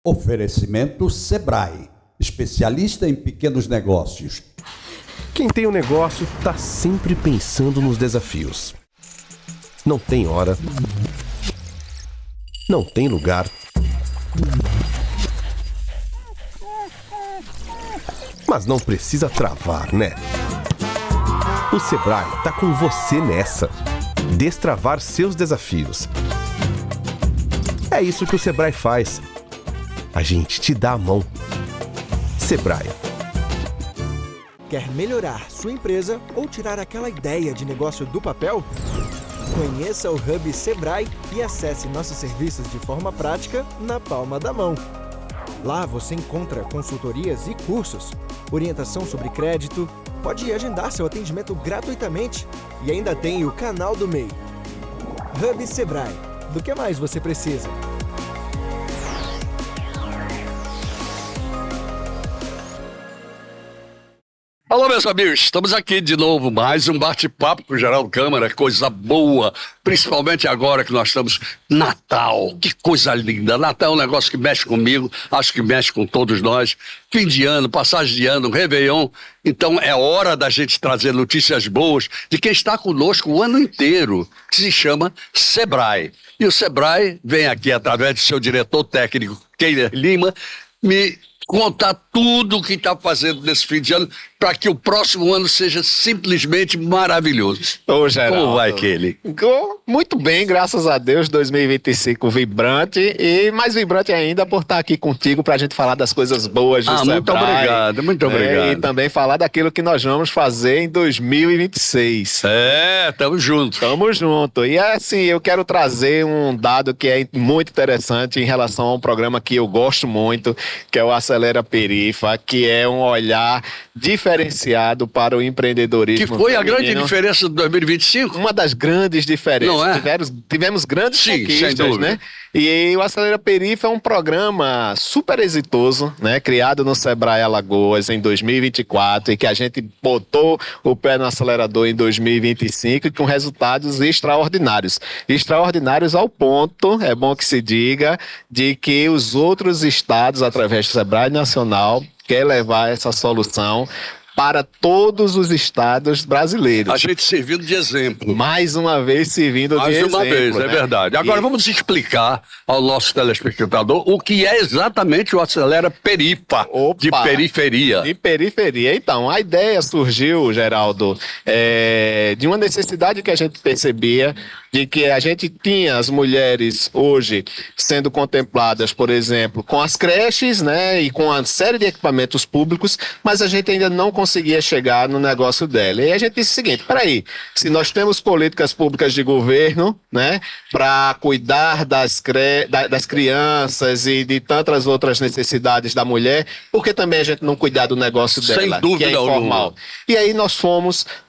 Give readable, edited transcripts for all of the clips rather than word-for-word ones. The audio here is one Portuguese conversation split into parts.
Oferecimento Sebrae, especialista em pequenos negócios. Quem tem um negócio está sempre pensando nos desafios. Não tem hora, não tem lugar, mas não precisa travar, né? O Sebrae tá com você nessa. Destravar seus desafios. É isso que o Sebrae faz. A gente te dá a mão. Sebrae. Quer melhorar sua empresa ou tirar aquela ideia de negócio do papel? Conheça o Hub Sebrae e acesse nossos serviços de forma prática na palma da mão. Lá você encontra consultorias e cursos, orientação sobre crédito, pode agendar seu atendimento gratuitamente e ainda tem o canal do MEI. Hub Sebrae. Do que mais você precisa? Alô, meus amigos, estamos aqui de novo, mais um bate-papo com o Geraldo Câmara, coisa boa, principalmente agora que nós estamos Natal, que coisa linda. Natal é um negócio que mexe comigo, acho que mexe com todos nós. Fim de ano, passagem de ano, Réveillon, então é hora da gente trazer notícias boas de quem está conosco o ano inteiro, que se chama Sebrae. E o Sebrae vem aqui através do seu diretor técnico, Keiler Lima, me contar tudo o que está fazendo nesse fim de ano para que o próximo ano seja simplesmente maravilhoso. Ô, Geraldo. Como vai, Kelly? Muito bem, graças a Deus, 2025 vibrante e mais vibrante ainda por estar aqui contigo para a gente falar das coisas boas do Sebrae. Muito obrigado, muito obrigado. E também falar daquilo que nós vamos fazer em 2026. Tamo junto. Tamo junto. E assim, eu quero trazer um dado que é muito interessante em relação a um programa que eu gosto muito, que é o Acelera Perifa, que é um olhar diferenciado para o empreendedorismo. Que foi a grande feminino. Diferença de 2025? Uma das grandes diferenças. Não é? Tivemos grandes Sim, conquistas, sem dúvida. né? E o Acelera Perifa é um programa super exitoso, né? Criado no Sebrae Alagoas em 2024 e que a gente botou o pé no acelerador em 2025 com resultados extraordinários. Extraordinários ao ponto, é bom que se diga, de que os outros estados, através do Sebrae Nacional, quer levar essa solução para todos os estados brasileiros. A gente servindo de exemplo. Mais uma vez servindo de exemplo. Mais uma vez, né? é verdade. Agora vamos explicar ao nosso telespectador o que é exatamente o Acelera Perifa, de periferia. De periferia. Então, a ideia surgiu, Geraldo, de uma necessidade que a gente percebia de que a gente tinha as mulheres hoje sendo contempladas, por exemplo, com as creches, né, e com uma série de equipamentos públicos, mas a gente ainda não conseguia chegar no negócio dela. E a gente disse o seguinte, peraí, se nós temos políticas públicas de governo, né, para cuidar das crianças e de tantas outras necessidades da mulher, por que também a gente não cuidar do negócio dela, sem dúvida, que é informal? E aí nós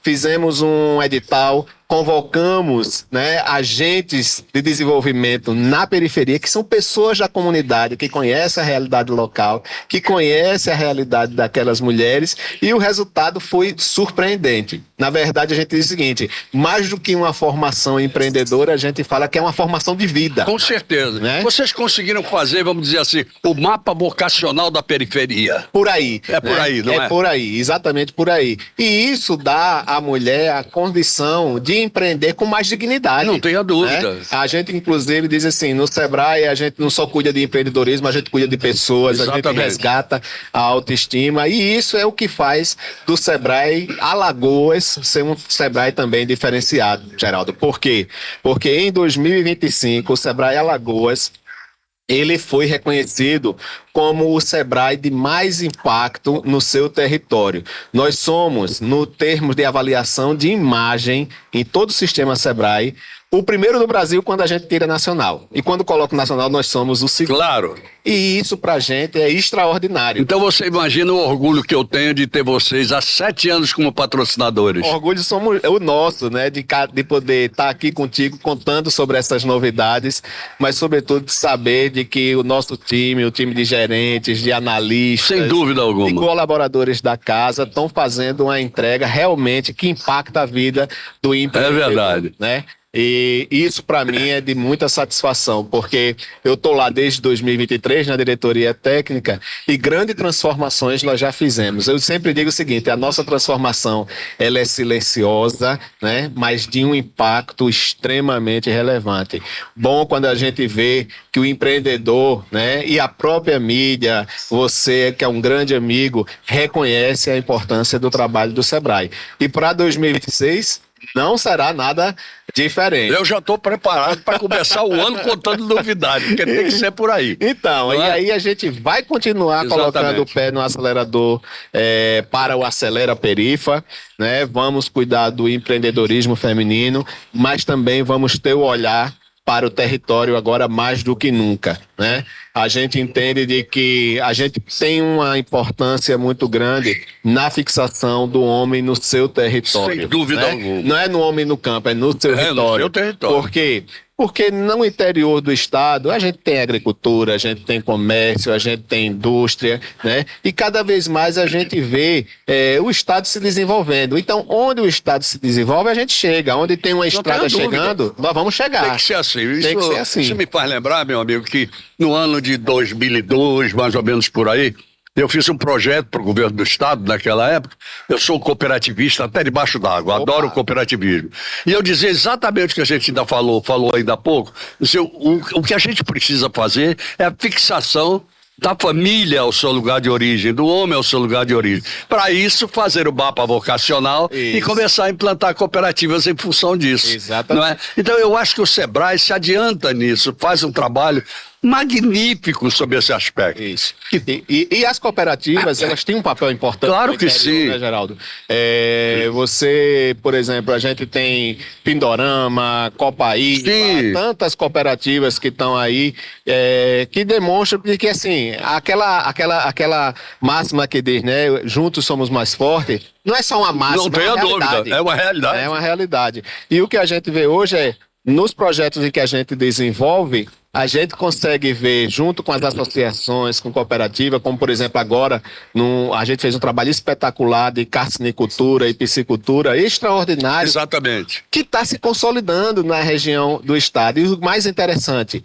fizemos um edital, convocamos, né, agentes de desenvolvimento na periferia, que são pessoas da comunidade, que conhecem a realidade local, que conhecem a realidade daquelas mulheres, e o resultado foi surpreendente. Na verdade, a gente diz o seguinte, mais do que uma formação empreendedora, a gente fala que é uma formação de vida. Com certeza. Né? Vocês conseguiram fazer, vamos dizer assim, o mapa vocacional da periferia. Por aí. É por aí, não é? É por aí, exatamente por aí. E isso dá à mulher a condição de empreender com mais dignidade. Não tenha dúvida. Né? A gente, inclusive, diz assim, no Sebrae a gente não só cuida de empreendedorismo, a gente cuida de pessoas, exatamente. A gente resgata a autoestima, e isso é o que faz do Sebrae Alagoas ser um Sebrae também diferenciado, Geraldo. Por quê? Porque em 2025 o Sebrae Alagoas ele foi reconhecido como o Sebrae de mais impacto no seu território. Nós somos, no termo de avaliação de imagem em todo o sistema Sebrae, o primeiro do Brasil quando a gente tira nacional. E quando coloca nacional, nós somos o segundo. Claro. E isso pra gente é extraordinário. Então você imagina o orgulho que eu tenho de ter vocês há 7 anos como patrocinadores. Orgulho somos o nosso, né? De poder estar aqui contigo contando sobre essas novidades, mas sobretudo de saber de que o nosso time, o time de gerentes, de analistas, sem dúvida alguma, de colaboradores da casa estão fazendo uma entrega realmente que impacta a vida do empreendedor. É verdade. Né? E isso, para mim, é de muita satisfação, porque eu estou lá desde 2023 na diretoria técnica e grandes transformações nós já fizemos. Eu sempre digo o seguinte, a nossa transformação ela é silenciosa, né, mas de um impacto extremamente relevante. Bom quando a gente vê que o empreendedor, né, e a própria mídia, você que é um grande amigo, reconhece a importância do trabalho do Sebrae. E para 2026... não será nada diferente. Eu já estou preparado para começar o ano contando novidades, porque tem que ser por aí. Então, e aí a gente vai continuar colocando o pé no acelerador para o Acelera Perifa, né? Vamos cuidar do empreendedorismo feminino, mas também vamos ter o olhar para o território agora mais do que nunca, né? A gente entende de que a gente tem uma importância muito grande na fixação do homem no seu território. Sem dúvida né? alguma. Não é no homem no campo, é no seu território. No seu território. Por quê? Porque no interior do estado a gente tem agricultura, a gente tem comércio, a gente tem indústria, né? E cada vez mais a gente vê o estado se desenvolvendo. Então, onde o estado se desenvolve, a gente chega. Onde tem uma estrada chegando, nós vamos chegar. Tem que ser assim. Tem que ser assim. Isso me faz lembrar, meu amigo, que no ano de 2002, mais ou menos por aí, eu fiz um projeto para o governo do estado naquela época. Eu sou cooperativista até debaixo d'água, adoro o cooperativismo. E eu dizia exatamente o que a gente ainda falou ainda há pouco. O que a gente precisa fazer é a fixação da família ao seu lugar de origem, do homem ao seu lugar de origem. Para isso, fazer o mapa vocacional e começar a implantar cooperativas em função disso. Exatamente. Não é? Então, eu acho que o Sebrae se adianta nisso, faz um trabalho magnífico sobre esse aspecto. Isso. E as cooperativas, elas têm um papel importante. Claro no que interior, sim. Né, Geraldo? Você, por exemplo, a gente tem Pindorama, Copaí, tantas cooperativas que estão aí, que demonstram que, assim, aquela máxima que diz, né, juntos somos mais fortes, não é só uma máxima, não tenha dúvida, é uma realidade. É uma realidade. E o que a gente vê hoje nos projetos em que a gente desenvolve, a gente consegue ver, junto com as associações, com cooperativa, como por exemplo agora, a gente fez um trabalho espetacular de carcinicultura e piscicultura extraordinário. Exatamente. Que está se consolidando na região do estado. E o mais interessante,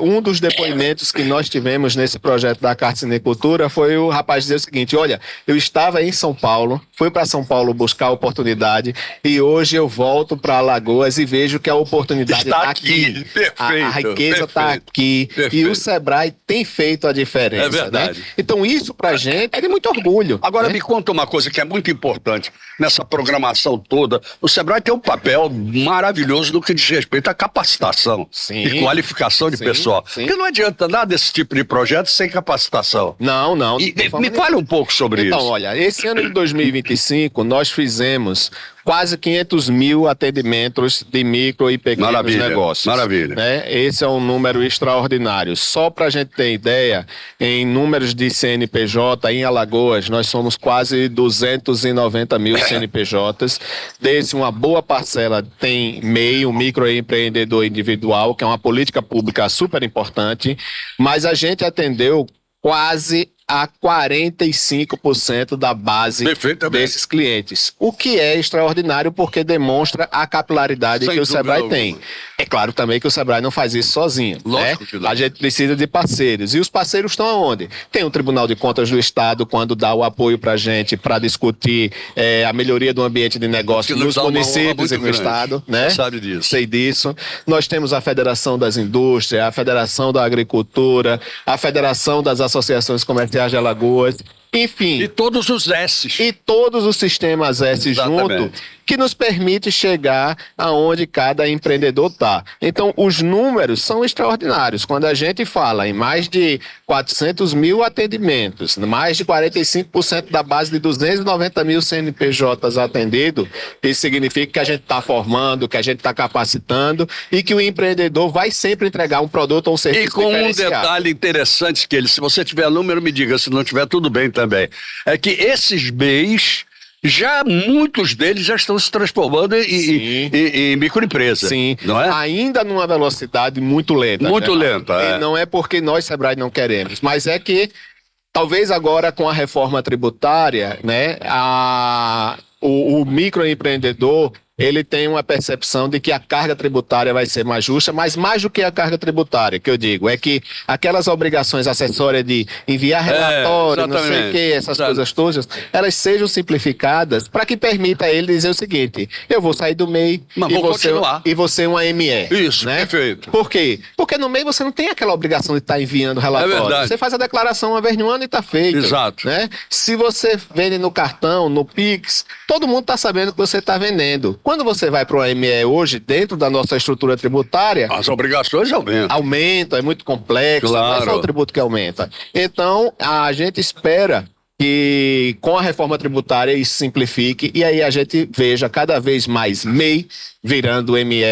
um dos depoimentos que nós tivemos nesse projeto da carcinicultura foi o rapaz dizer o seguinte, olha, eu estava em São Paulo, fui para São Paulo buscar oportunidade e hoje eu volto para Alagoas e vejo que a oportunidade está aqui. Perfeito. A riqueza está aqui. Perfeito. E o Sebrae tem feito a diferença. É verdade. Né? Então isso pra gente é de muito orgulho. Agora né? me conta uma coisa que é muito importante nessa programação toda. O Sebrae tem um papel maravilhoso no que diz respeito à capacitação e qualificação de pessoal. Sim. Porque não adianta nada desse tipo de projeto sem capacitação. Não. E me fale um pouco sobre isso. Então, olha, esse ano de 2025 nós fizemos quase 500 mil atendimentos de micro e pequenos negócios. Maravilha. Né? Esse é um número extraordinário. Só para a gente ter ideia, em números de CNPJ em Alagoas, nós somos quase 290 mil CNPJs. Desse, uma boa parcela tem MEI, um microempreendedor individual, que é uma política pública super importante, mas a gente atendeu quase a 45% da base desses clientes. O que é extraordinário porque demonstra a capilaridade que o Sebrae tem. É claro também que o Sebrae não faz isso sozinho. Lógico que não. A gente precisa de parceiros. E os parceiros estão aonde? Tem o Tribunal de Contas do Estado, quando dá o apoio para a gente para discutir a melhoria do ambiente de negócio nos municípios e no Estado. Né? Sabe disso. Sei disso. Nós temos a Federação das Indústrias, a Federação da Agricultura, a Federação das Associações Comerciais de Alagoas, enfim. E todos os S's. E todos os sistemas S junto, que nos permite chegar aonde cada empreendedor está. Então, os números são extraordinários. Quando a gente fala em mais de 400 mil atendimentos, mais de 45% da base de 290 mil CNPJs atendidos, isso significa que a gente está formando, que a gente está capacitando e que o empreendedor vai sempre entregar um produto ou um serviço E com um diferenciado. detalhe interessante que se você tiver número, me diga, se não tiver, tudo bem também. É que esses bens, muitos deles já estão se transformando em microempresa. Sim, não é? Ainda numa velocidade muito lenta. Muito né? lenta, E não é porque nós, Sebrae, não queremos, mas é que talvez agora com a reforma tributária, né, o microempreendedor ele tem uma percepção de que a carga tributária vai ser mais justa, mas mais do que a carga tributária, que eu digo, é que aquelas obrigações acessórias de enviar relatório, não sei o que, essas coisas todas, elas sejam simplificadas para que permita a ele dizer o seguinte: eu vou sair do MEI e vou ser uma ME. Isso, né? Perfeito. Por quê? Porque no MEI você não tem aquela obrigação de estar enviando relatório. É verdade. Você faz a declaração uma vez no ano e está feito. Exato. Né? Se você vende no cartão, no Pix, todo mundo está sabendo que você está vendendo. Quando você vai para uma ME hoje, dentro da nossa estrutura tributária, as obrigações aumentam. Aumenta, é muito complexo, claro. Não é só o tributo que aumenta. Então, a gente espera que com a reforma tributária isso simplifique e aí a gente veja cada vez mais MEI virando ME,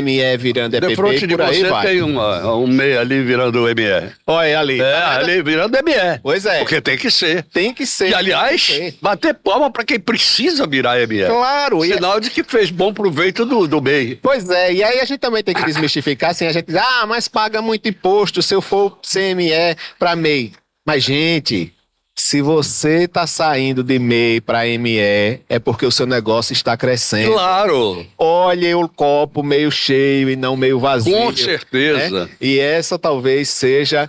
ME virando EPP, de frente de por aí você vai. tem um MEI ali virando ME. Olha ali. Ali virando ME. Pois é. Porque tem que ser. Tem que ser. E, aliás, bater palma para quem precisa virar ME. Claro. Sinal de que fez bom proveito do MEI. Pois é, e aí a gente também tem que desmistificar, assim, a gente diz, mas paga muito imposto se eu for CME para MEI. Mas, gente, se você está saindo de MEI para ME, é porque o seu negócio está crescendo. Claro. Olhe o copo meio cheio e não meio vazio. Com certeza. Né? E essa talvez seja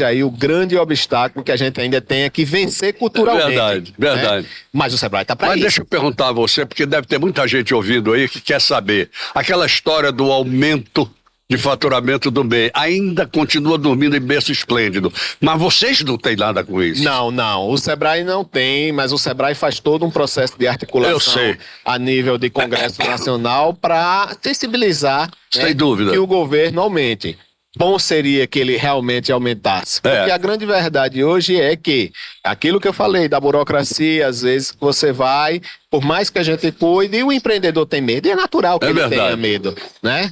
aí o grande obstáculo que a gente ainda tenha que vencer culturalmente. Verdade. Né? Mas o Sebrae está para isso. Mas deixa eu perguntar a você, porque deve ter muita gente ouvindo aí que quer saber. Aquela história do aumento de faturamento do MEI ainda continua dormindo em berço esplêndido. Mas vocês não têm nada com isso. Não. O Sebrae não tem, mas o Sebrae faz todo um processo de articulação a nível de Congresso Nacional para sensibilizar sem dúvida que o governo aumente. Bom seria que ele realmente aumentasse. Porque a grande verdade hoje é que aquilo que eu falei da burocracia, às vezes você vai, por mais que a gente cuide, o empreendedor tem medo, e é natural que ele tenha medo, né?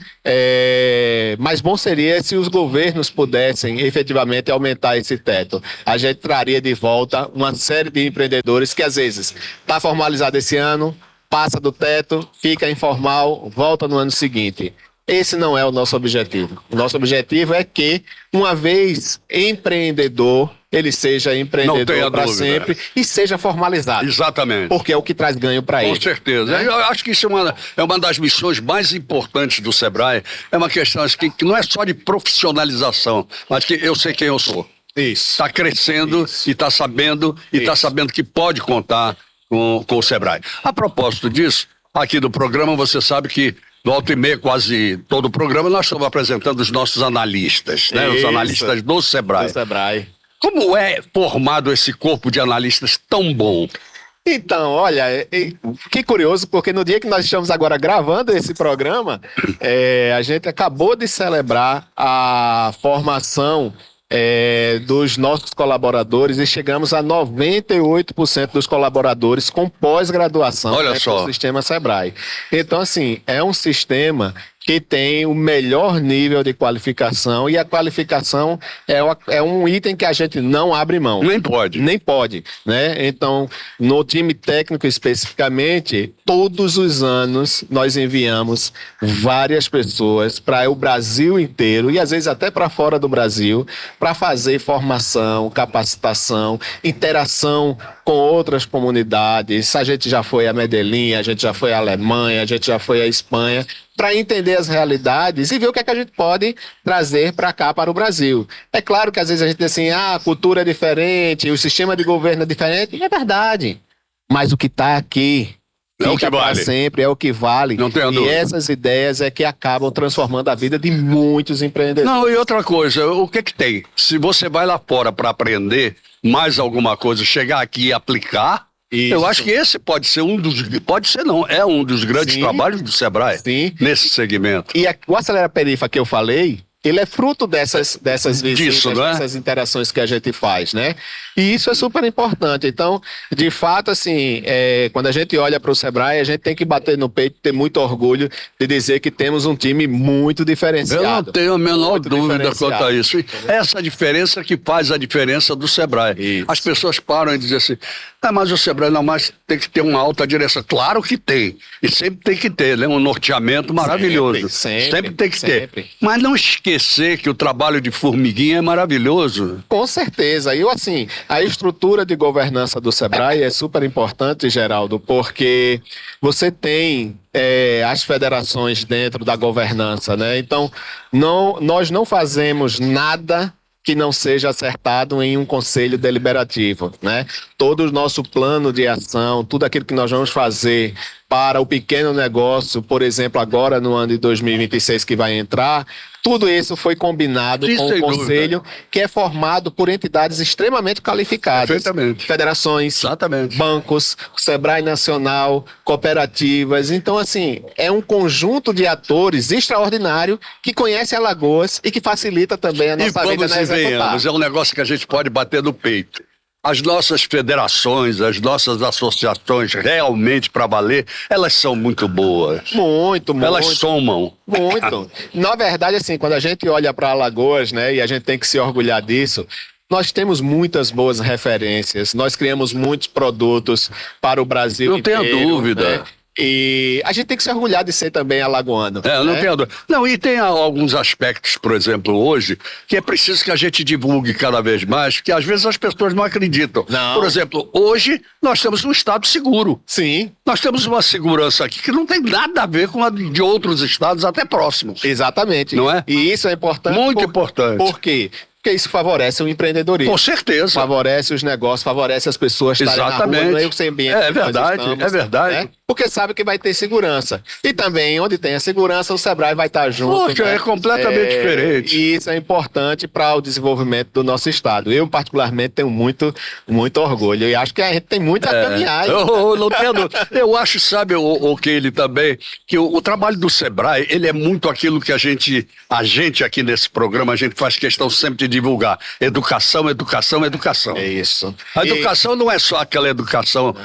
Mas bom seria se os governos pudessem efetivamente aumentar esse teto. A gente traria de volta uma série de empreendedores que às vezes está formalizado esse ano, passa do teto, fica informal, volta no ano seguinte. Esse não é o nosso objetivo. O nosso objetivo é que, uma vez empreendedor, ele seja empreendedor para sempre e seja formalizado. Exatamente. Porque é o que traz ganho para ele. Com certeza. Eu acho que isso é uma das missões mais importantes do Sebrae. É uma questão que não é só de profissionalização, mas que eu sei quem eu sou. Isso. Está crescendo e está sabendo, que pode contar com o Sebrae. A propósito disso, aqui do programa, você sabe que no Alto e Meio, quase todo o programa, nós estamos apresentando os nossos analistas, né? Os analistas do Sebrae. Como é formado esse corpo de analistas tão bom? Então, olha, que curioso, porque no dia que nós estamos agora gravando esse programa, a gente acabou de celebrar a formação dos nossos colaboradores e chegamos a 98% dos colaboradores com pós-graduação no sistema Sebrae. Então, assim, é um sistema que tem o melhor nível de qualificação e a qualificação é um item que a gente não abre mão. Nem pode. Né? Então, no time técnico especificamente, todos os anos nós enviamos várias pessoas para o Brasil inteiro e às vezes até para fora do Brasil para fazer formação, capacitação, interação com outras comunidades. A gente já foi a Medellín, a gente já foi à Alemanha, a gente já foi à Espanha, para entender as realidades e ver o que é que a gente pode trazer para cá, para o Brasil. É claro que às vezes a gente diz assim, a cultura é diferente, o sistema de governo é diferente, e é verdade. Mas o que está aqui fica para sempre, é o que vale. Não tenho dúvida. E essas ideias é que acabam transformando a vida de muitos empreendedores. Não, e outra coisa, o que tem? Se você vai lá fora para aprender mais alguma coisa, chegar aqui e aplicar, eu acho que esse pode ser um dos grandes trabalhos do Sebrae nesse segmento. E o Acelera Perifa que eu falei, ele é fruto dessas visitas, dessas interações que a gente faz, né? E isso é super importante. Então, de fato, assim, quando a gente olha para o Sebrae, a gente tem que bater no peito, ter muito orgulho de dizer que temos um time muito diferenciado. Eu não tenho a menor dúvida quanto a isso. Essa diferença que faz a diferença do Sebrae. Isso. As pessoas param e dizem assim, mas o Sebrae não, mas tem que ter uma alta direção. Claro que tem. E sempre tem que ter, né? Um norteamento maravilhoso. Sempre tem que ter. Mas não esquecer que o trabalho de formiguinha é maravilhoso. Com certeza. E assim, a estrutura de governança do Sebrae é super importante, Geraldo, porque você tem as federações dentro da governança, né? Então, nós não fazemos nada que não seja acertado em um conselho deliberativo, né? Todo o nosso plano de ação, tudo aquilo que nós vamos fazer para o pequeno negócio, por exemplo, agora no ano de 2026 que vai entrar, tudo isso foi combinado com o conselho, que é formado por entidades extremamente qualificadas. Perfeitamente. Federações, Exatamente. bancos, Sebrae Nacional, cooperativas. Então, assim, é um conjunto de atores extraordinário que conhece Alagoas e que facilita também a nossa vida na executar. É um negócio que a gente pode bater no peito. As nossas federações, as nossas associações, realmente para valer, elas são muito boas. Muito. Elas somam. Muito. Na verdade, assim, quando a gente olha para Alagoas, né, e a gente tem que se orgulhar disso, nós temos muitas boas referências, nós criamos muitos produtos para o Brasil inteiro. Não tenha dúvida. Né? E a gente tem que se orgulhar de ser também alagoano. Não tenho dúvida. Não, e tem alguns aspectos, por exemplo, hoje, que é preciso que a gente divulgue cada vez mais, porque às vezes as pessoas não acreditam. Não. Por exemplo, hoje nós temos um estado seguro. Sim. Nós temos uma segurança aqui que não tem nada a ver com a de outros estados até próximos. Exatamente. Não é? E isso é importante. Muito importante. Por quê? Porque isso favorece o empreendedorismo. Com certeza. Favorece os negócios, favorece as pessoas estarem na rua, não é o sem ambiente. É verdade, é verdade. Né? Porque sabe que vai ter segurança. E também, onde tem a segurança, o Sebrae vai estar junto. Poxa, né? É completamente diferente. E isso é importante para o desenvolvimento do nosso estado. Eu, particularmente, tenho muito orgulho. E acho que a gente tem muito a caminhar. Eu acho, sabe, o que ele também, que o trabalho do Sebrae, ele é muito aquilo que a gente aqui nesse programa, a gente faz questão sempre de divulgar. Educação, educação, educação. É isso. A educação não é só aquela educação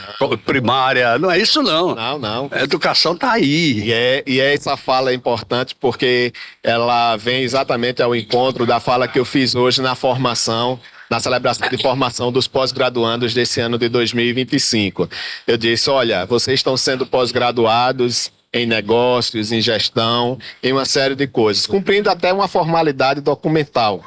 primária, não é isso não. Não. A educação está aí. E essa fala é importante porque ela vem exatamente ao encontro da fala que eu fiz hoje na formação, na celebração de formação dos pós-graduandos desse ano de 2025. Eu disse, olha, vocês estão sendo pós-graduados em negócios, em gestão, em uma série de coisas, cumprindo até uma formalidade documental.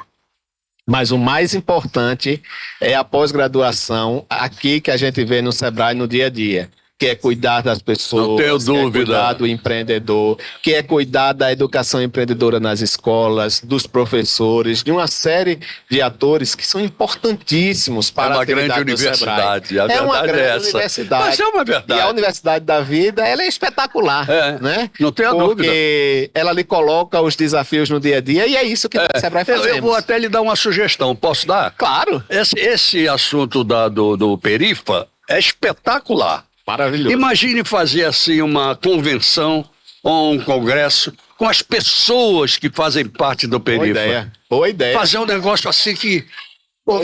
Mas o mais importante é a pós-graduação aqui que a gente vê no Sebrae no dia a dia, que é cuidar das pessoas, não tenho dúvida, que é cuidar do empreendedor, que é cuidar da educação empreendedora nas escolas, dos professores, de uma série de atores que são importantíssimos para a atividade do Sebrae. É uma grande universidade. Mas é uma verdade. E a Universidade da Vida, ela é espetacular, né? Não tenho dúvida. Porque ela lhe coloca os desafios no dia a dia e é isso que o Sebrae fazemos. Eu vou até lhe dar uma sugestão, posso dar? Claro. Esse assunto do Perifa é espetacular. Maravilhoso. Imagine fazer assim uma convenção ou um congresso com as pessoas que fazem parte do Perifa. Boa ideia. Fazer um negócio assim que...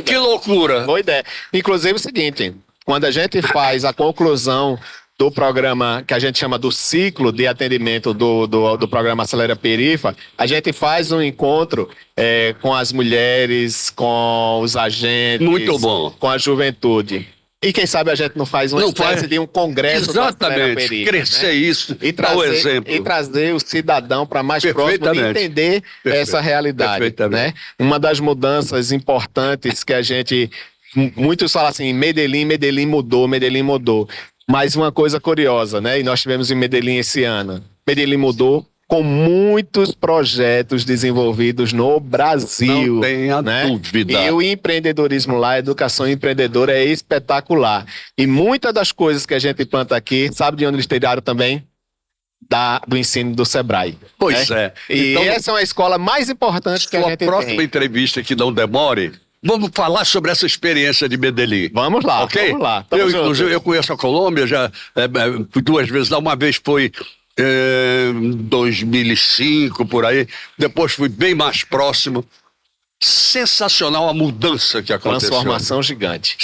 Que loucura. Boa ideia. Inclusive é o seguinte, quando a gente faz a conclusão do programa que a gente chama do ciclo de atendimento do programa Acelera Perifa, a gente faz um encontro com as mulheres, com os agentes, muito bom, com a juventude. E quem sabe a gente não faz uma espécie de um congresso exatamente, da Acelera Perifa, crescer, né? Isso, e trazer o exemplo. E trazer o cidadão para mais próximo de entender essa realidade. Né? Uma das mudanças importantes que a gente... Muitos falam assim, Medellín mudou. Mas uma coisa curiosa, né? E nós tivemos em Medellín esse ano. Medellín mudou com muitos projetos desenvolvidos no Brasil. Não tenha né? dúvida. E o empreendedorismo lá, a educação empreendedora é espetacular. E muitas das coisas que a gente planta aqui, sabe de onde eles tiraram também? Do ensino do Sebrae. Pois é. E então, essa é uma escola mais importante que a gente tem. A próxima entrevista que não demore, vamos falar sobre essa experiência de Medellín. Vamos lá, okay? Vamos lá. Inclusive, eu conheço a Colômbia, já fui 2 vezes lá. Uma vez foi em 2005, por aí. Depois fui bem mais próximo. Sensacional a mudança que aconteceu. Transformação gigante.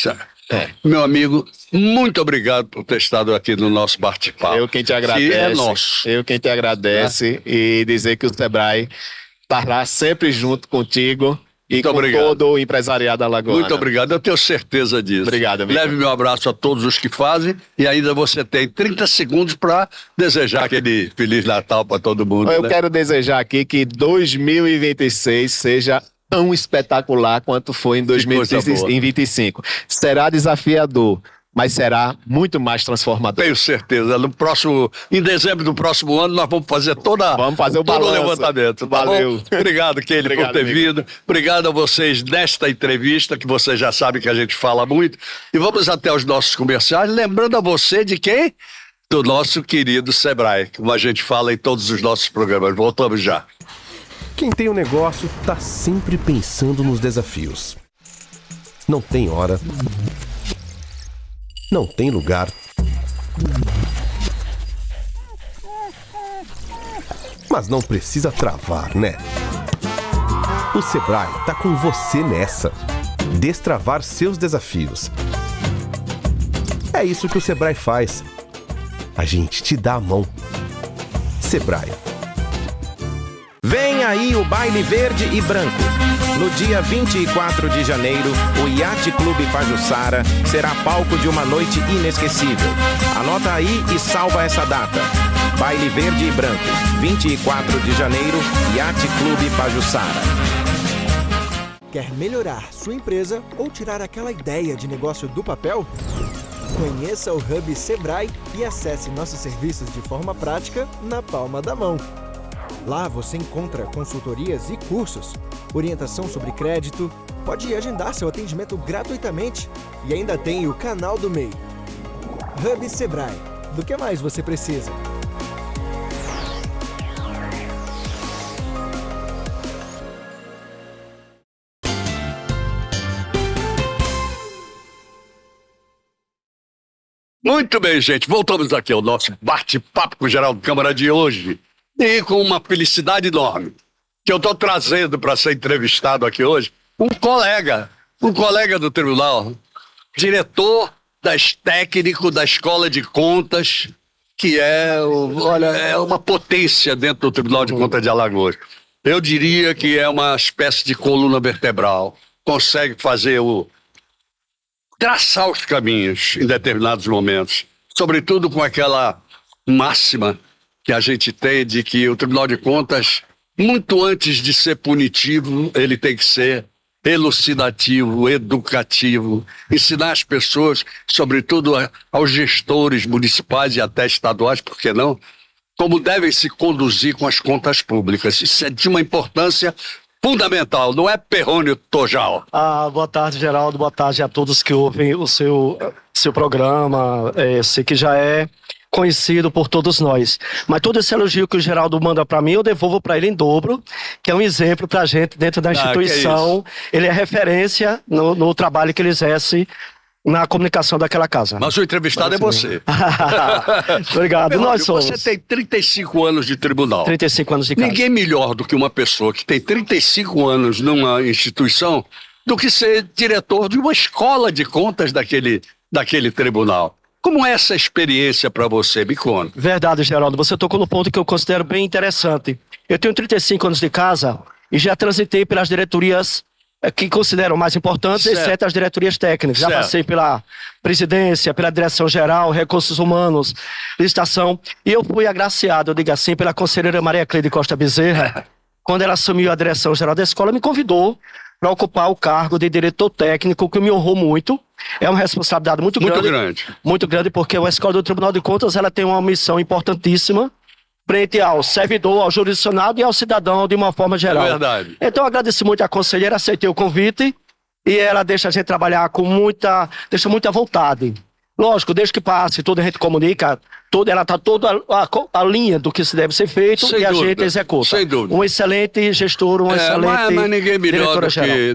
Meu amigo, muito obrigado por ter estado aqui no nosso bate-papo. Eu quem te agradece. Que é nosso. Eu quem te agradece e dizer que o Sebrae estará sempre junto contigo e Muito com obrigado. todo o empresariado alagoano. Muito obrigado, eu tenho certeza disso. Obrigado, amigo. Leve meu abraço a todos os que fazem e ainda você tem 30 segundos para desejar aquele Feliz Natal para todo mundo. Eu né? quero desejar aqui que 2026 seja tão espetacular quanto foi em coisa boa. 2025. Será desafiador, mas será muito mais transformador. Tenho certeza. Em dezembro do próximo ano, nós vamos fazer Vamos fazer o todo o balanço. levantamento. Tá Valeu. bom? Obrigado, Kelly, Obrigado, por ter amigo. vindo. Obrigado a vocês nesta entrevista, que vocês já sabem que a gente fala muito. E vamos até os nossos comerciais. Lembrando a você de quem? Do nosso querido Sebrae, como a gente fala em todos os nossos programas. Voltamos já. Quem tem um negócio tá sempre pensando nos desafios. Não tem hora. Não tem lugar. Mas não precisa travar, né? O Sebrae tá com você nessa. Destravar seus desafios. É isso que o Sebrae faz. A gente te dá a mão. Sebrae. Vem aí o Baile Verde e Branco. No dia 24 de janeiro, o Yacht Clube Pajuçara será palco de uma noite inesquecível. Anota aí e salva essa data. Baile Verde e Branco, 24 de janeiro, Yacht Clube Pajuçara. Quer melhorar sua empresa ou tirar aquela ideia de negócio do papel? Conheça o Hub Sebrae e acesse nossos serviços de forma prática na palma da mão. Lá você encontra consultorias e cursos, orientação sobre crédito, pode agendar seu atendimento gratuitamente e ainda tem o canal do MEI. Hub Sebrae. Do que mais você precisa? Muito bem, gente. Voltamos aqui ao nosso bate-papo com o Geraldo Câmara de hoje. E com uma felicidade enorme, que eu estou trazendo para ser entrevistado aqui hoje, um colega do tribunal, diretor técnico da Escola de Contas, que é uma potência dentro do Tribunal de Contas de Alagoas. Eu diria que é uma espécie de coluna vertebral. Consegue traçar os caminhos em determinados momentos, sobretudo com aquela máxima que a gente tem de que o Tribunal de Contas, muito antes de ser punitivo, ele tem que ser elucidativo, educativo, ensinar as pessoas, sobretudo aos gestores municipais e até estaduais, por que não, como devem se conduzir com as contas públicas. Isso é de uma importância fundamental, não é Perrone Tojal. Boa tarde, Geraldo. Boa tarde a todos que ouvem o seu programa. Sei que já é conhecido por todos nós. Mas todo esse elogio que o Geraldo manda para mim, eu devolvo para ele em dobro, que é um exemplo para a gente dentro da instituição. Ele é referência no trabalho que ele exerce na comunicação daquela casa. Mas o entrevistado é você. Obrigado. Perrone, Nós somos. você tem 35 anos de tribunal. 35 anos de casa. Ninguém melhor do que uma pessoa que tem 35 anos numa instituição do que ser diretor de uma escola de contas daquele tribunal. Como é essa experiência para você, me conta? Verdade, Geraldo. Você tocou no ponto que eu considero bem interessante. Eu tenho 35 anos de casa e já transitei pelas diretorias que considero mais importantes, certo, exceto as diretorias técnicas. Já certo, passei pela presidência, pela direção geral, recursos humanos, licitação. E eu fui agraciado, eu digo assim, pela conselheira Maria Cleide Costa Bezerra. Quando ela assumiu a direção geral da escola, me convidou para ocupar o cargo de diretor técnico, que me honrou muito. É uma responsabilidade muito grande. Muito grande, porque a Escola do Tribunal de Contas ela tem uma missão importantíssima frente ao servidor, ao jurisdicionado e ao cidadão de uma forma geral. É verdade. Então eu agradeci muito à conselheira, aceitei o convite e ela deixa a gente trabalhar com muita vontade. Lógico, desde que passe, tudo a gente comunica, ela está toda a linha do que se deve ser feito sem e dúvida, a gente executa. Sem dúvida. Um excelente gestor, excelente mas ninguém melhor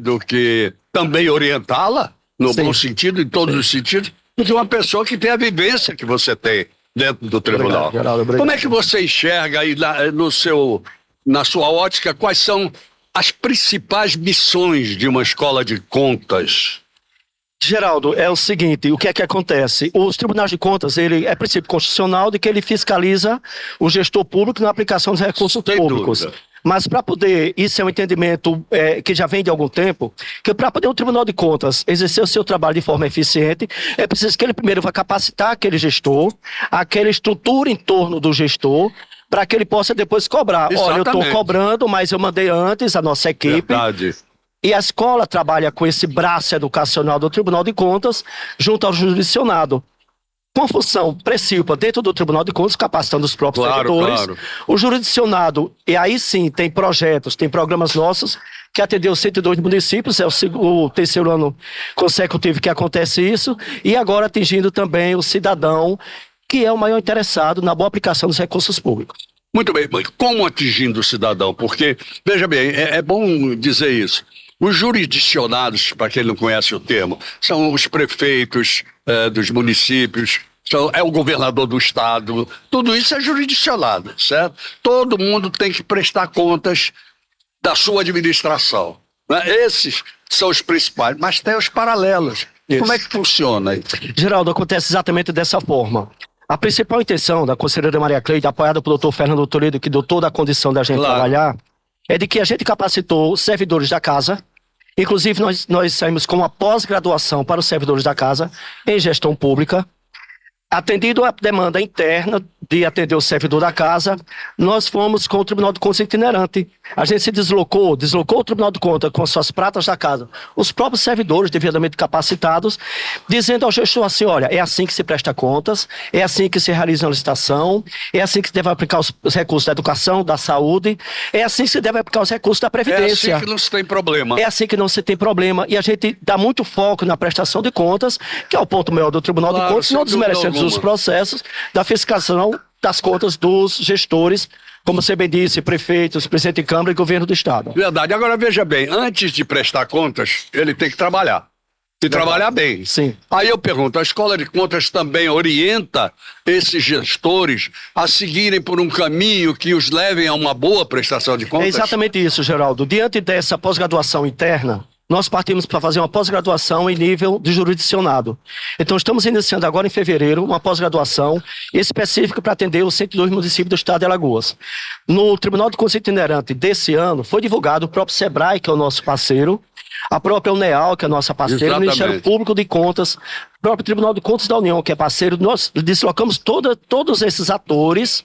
do que também orientá-la, no bom sentido, em todos os sentidos, do que uma pessoa que tem a vivência que você tem dentro do tribunal. Obrigado, Geraldo, obrigado. Como é que você enxerga aí na sua ótica, quais são as principais missões de uma escola de contas? Geraldo, é o seguinte, o que é que acontece? Os tribunais de contas, ele é princípio constitucional de que ele fiscaliza o gestor público na aplicação dos recursos Sem públicos. dúvida. Mas para poder, isso é um entendimento que já vem de algum tempo, que para poder o Tribunal de Contas exercer o seu trabalho de forma eficiente, é preciso que ele primeiro vá capacitar aquele gestor, aquela estrutura em torno do gestor, para que ele possa depois cobrar. Exatamente. Olha, eu estou cobrando, mas eu mandei antes a nossa equipe. Verdade. E a escola trabalha com esse braço educacional do Tribunal de Contas junto ao jurisdicionado. Com função principal dentro do Tribunal de Contas, capacitando os próprios servidores. Claro. O jurisdicionado, e aí sim, tem projetos, tem programas nossos que atendeu 102 municípios, é o terceiro ano consecutivo que acontece isso, e agora atingindo também o cidadão, que é o maior interessado na boa aplicação dos recursos públicos. Muito bem, mas como atingindo o cidadão? Porque, veja bem, é bom dizer isso. Os jurisdicionados, para quem não conhece o termo, são os prefeitos dos municípios, é o governador do estado, tudo isso é jurisdicionado, certo? Todo mundo tem que prestar contas da sua administração, né? Esses são os principais, mas tem os paralelos. Isso. Como é que funciona isso? Geraldo, acontece exatamente dessa forma. A principal intenção da conselheira Maria Cleide, apoiada pelo doutor Fernando Toledo, que deu toda a condição da gente trabalhar, é de que a gente capacitou os servidores da casa. Inclusive, nós saímos com uma pós-graduação para os servidores da casa em gestão pública. Atendido a demanda interna de atender o servidor da casa, nós fomos com o Tribunal de Contas itinerante. A gente se deslocou o Tribunal de Contas com as suas pratas da casa, os próprios servidores devidamente capacitados, dizendo ao gestor assim, olha, é assim que se presta contas, é assim que se realiza uma licitação, é assim que se deve aplicar os recursos da educação, da saúde, é assim que se deve aplicar os recursos da Previdência. É assim que não se tem problema. É assim que não se tem problema. E a gente dá muito foco na prestação de contas, que é o ponto maior do Tribunal de Contas, não desmerecendo os processos da fiscalização das contas dos gestores, como você bem disse, prefeitos, presidente de Câmara e governo do Estado. Verdade. Agora, veja bem, antes de prestar contas, ele tem que trabalhar. E trabalhar bem. Sim. Aí eu pergunto, a Escola de Contas também orienta esses gestores a seguirem por um caminho que os levem a uma boa prestação de contas? É exatamente isso, Geraldo. Diante dessa pós-graduação interna, nós partimos para fazer uma pós-graduação em nível de jurisdicionado. Então, estamos iniciando agora em fevereiro uma pós-graduação específica para atender os 102 municípios do estado de Alagoas. No Tribunal de Contas Itinerante desse ano, foi divulgado o próprio SEBRAE, que é o nosso parceiro, a própria UNEAL, que é a nossa parceira, o Ministério Público de Contas, o próprio Tribunal de Contas da União, que é parceiro. Nós deslocamos todos esses atores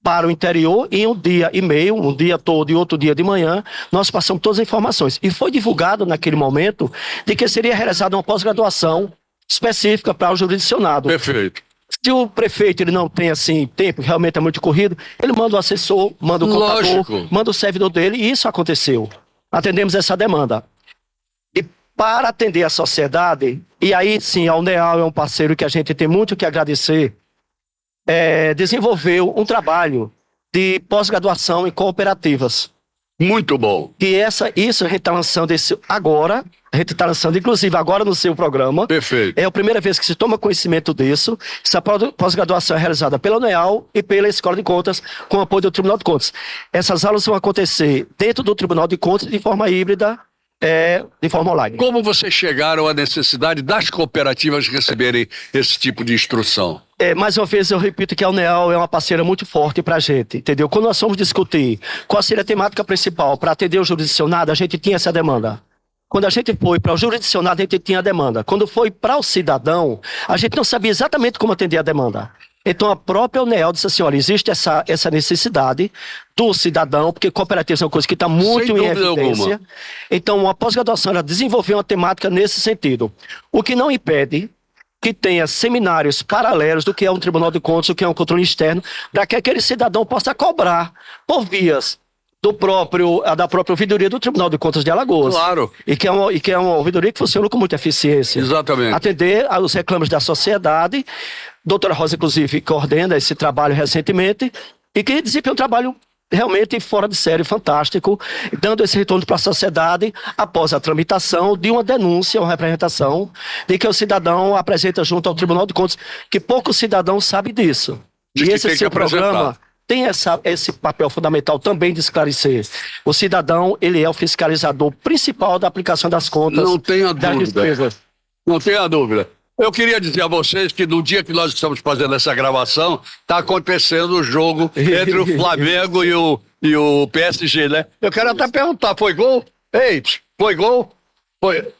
para o interior em um dia e meio, um dia todo e outro dia de manhã, nós passamos todas as informações. E foi divulgado naquele momento de que seria realizada uma pós-graduação específica para o jurisdicionado. Perfeito. Se o prefeito ele não tem assim tempo, realmente é muito corrido, ele manda o assessor, manda o contador, manda o servidor dele, e isso aconteceu. Atendemos essa demanda. E para atender a sociedade, e aí sim, a UNEAL é um parceiro que a gente tem muito que agradecer, desenvolveu um trabalho de pós-graduação em cooperativas. Muito bom. E isso a gente está lançando agora, a gente está lançando inclusive agora no seu programa. Perfeito. É a primeira vez que se toma conhecimento disso. Essa pós-graduação é realizada pela UNEAL e pela Escola de Contas, com apoio do Tribunal de Contas. Essas aulas vão acontecer dentro do Tribunal de Contas de forma híbrida, de forma online. Como vocês chegaram à necessidade das cooperativas receberem esse tipo de instrução? Mais uma vez eu repito que a UNEAL é uma parceira muito forte para a gente, entendeu? Quando nós fomos discutir qual seria a temática principal para atender o jurisdicionado, a gente tinha essa demanda. Quando a gente foi para o jurisdicionado, a gente tinha a demanda. Quando foi para o cidadão, a gente não sabia exatamente como atender a demanda. Então a própria UNEAL disse assim, olha, existe essa necessidade do cidadão, porque cooperativa é uma coisa que está muito em evidência. Alguma. Então a pós-graduação ela desenvolveu uma temática nesse sentido. O que não impede que tenha seminários paralelos do que é um Tribunal de Contas, do que é um controle externo, para que aquele cidadão possa cobrar por vias da própria ouvidoria do Tribunal de Contas de Alagoas. Claro. E que é uma ouvidoria que funciona com muita eficiência. Exatamente. Atender aos reclames da sociedade. Doutora Rosa, inclusive, coordena esse trabalho recentemente e que desempenha um trabalho realmente fora de série, fantástico, dando esse retorno para a sociedade após a tramitação de uma denúncia, uma representação, de que o cidadão apresenta junto ao Tribunal de Contas, que pouco cidadão sabe disso. E esse seu programa tem esse papel fundamental também de esclarecer. O cidadão, ele é o fiscalizador principal da aplicação das contas. Não tenha das dúvida. Despesas. Não tenha dúvida. Eu queria dizer a vocês que no dia que nós estamos fazendo essa gravação, está acontecendo o jogo entre o Flamengo e o PSG, né? Eu quero até perguntar, foi gol? Ei, foi gol?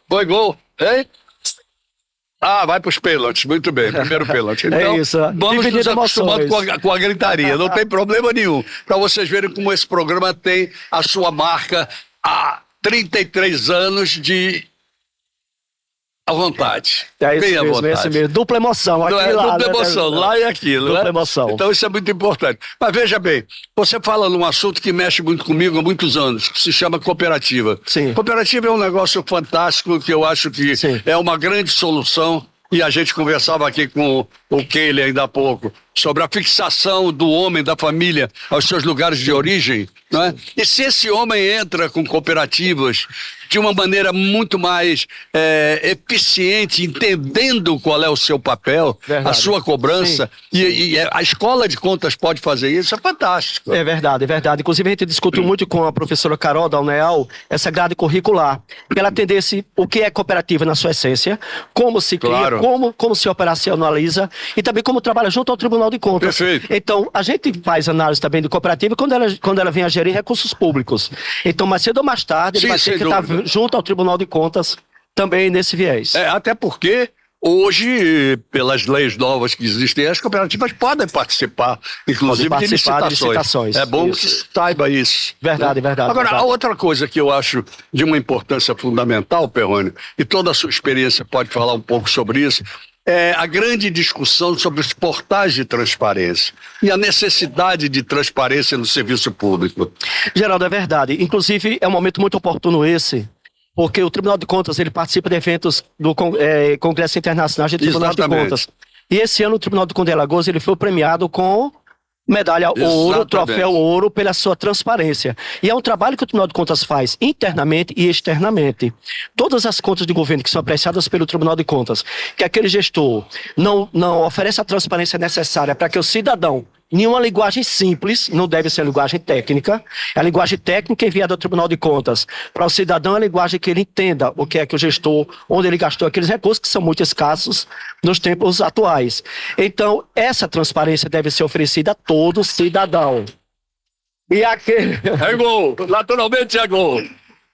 Foi gol? Hein? Ah, vai para os pênaltis, muito bem, primeiro pênalti. Então, isso, vamos nos dividindo acostumando emoções. com a gritaria, não tem problema nenhum. Para vocês verem como esse programa tem a sua marca há 33 anos de à vontade. É isso bem à mesmo, vontade. é isso mesmo. Dupla emoção. Não Aqui é, lá, dupla né? emoção, lá e aquilo. Dupla né? emoção. Então isso é muito importante. Mas veja bem, você fala num assunto que mexe muito comigo há muitos anos, que se chama cooperativa. Sim. Cooperativa é um negócio fantástico que eu acho que Sim. é uma grande solução. E a gente conversava aqui com o Kelly ainda há pouco sobre a fixação do homem, da família, aos seus lugares de origem. Não é? E se esse homem entra com cooperativas de uma maneira muito mais eficiente, entendendo qual é o seu papel, Verdade. a sua cobrança, e a escola de contas pode fazer isso, é fantástico. É verdade, é verdade. Inclusive, a gente discutiu muito com a professora Carol da UNEAL essa grade curricular, para ela entendesse o que é cooperativa na sua essência, como se cria, Claro. como se operacionaliza e também como trabalha junto ao Tribunal de Contas. Perfeito. Então, a gente faz análise também de cooperativa quando ela vem a gerir recursos públicos. Então, mais cedo ou mais tarde, ele Sim, vai ter sem que estar dúvida. junto ao Tribunal de Contas também nesse viés. Até porque hoje, pelas leis novas que existem, as cooperativas podem participar, inclusive Podem participar de de licitações. É bom Isso. que se saiba isso. Verdade, né? verdade, Agora, verdade. a outra coisa que eu acho de uma importância fundamental, Perrone, e toda a sua experiência pode falar um pouco sobre isso, é a grande discussão sobre os portais de transparência e a necessidade de transparência no serviço público. Geraldo, é verdade. Inclusive, é um momento muito oportuno esse, porque o Tribunal de Contas ele participa de eventos do Congresso Internacional de Tribunal de Exatamente. Contas. E esse ano o Tribunal de Contas de Alagoas ele foi premiado com medalha ouro, Exatamente. troféu ouro pela sua transparência. E é um trabalho que o Tribunal de Contas faz internamente e externamente. Todas as contas de governo que são apreciadas pelo Tribunal de Contas, que aquele gestor não oferece a transparência necessária para que o cidadão, em uma linguagem simples, não deve ser linguagem técnica, a linguagem técnica enviada ao Tribunal de Contas para o cidadão é a linguagem que ele entenda o que é que o gestor, onde ele gastou aqueles recursos, que são muito escassos nos tempos atuais. Então, essa transparência deve ser oferecida a todo cidadão. E aquele... É gol, naturalmente é gol.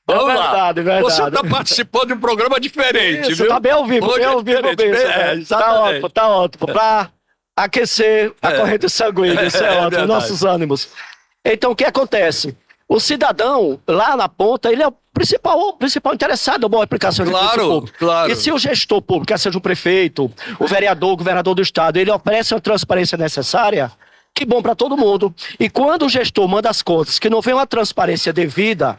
Vamos lá. verdade, verdade. Você está participando de um programa diferente, Isso, viu? tá bem ao vivo, Hoje bem é ao vivo diferente, mesmo. é, Tá exatamente. ótimo. Pra aquecer a corrente sanguínea, isso é ótimo, verdade. nossos ânimos. Então, o que acontece? O cidadão, lá na ponta, ele é o principal interessado na boa aplicação do recurso Claro, público. claro. E se o gestor público, quer seja o prefeito, o vereador, o governador do estado, ele oferece a transparência necessária, que bom para todo mundo. E quando o gestor manda as contas que não vem uma transparência devida,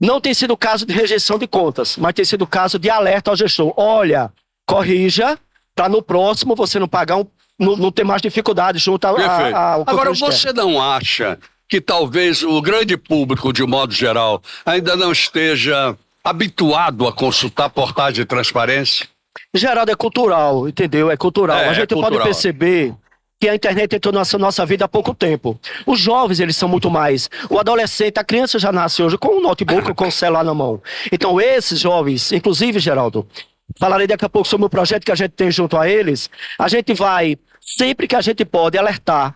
não tem sido caso de rejeição de contas, mas tem sido caso de alerta ao gestor. Olha, corrija, para no próximo você não pagar não ter mais dificuldade junto ao Perfeito. ao Agora, controle externo. você não acha que talvez o grande público, de um modo geral, ainda não esteja habituado a consultar portais de transparência? Geraldo, é cultural, entendeu? É cultural. É, A gente é cultural. pode perceber que a internet entrou na nossa vida há pouco tempo. Os jovens, eles são muito mais. O adolescente, a criança já nasce hoje com um notebook ou com o celular na mão. Então, esses jovens, inclusive, Geraldo, falarei daqui a pouco sobre o projeto que a gente tem junto a eles, a gente vai, sempre que a gente pode, alertar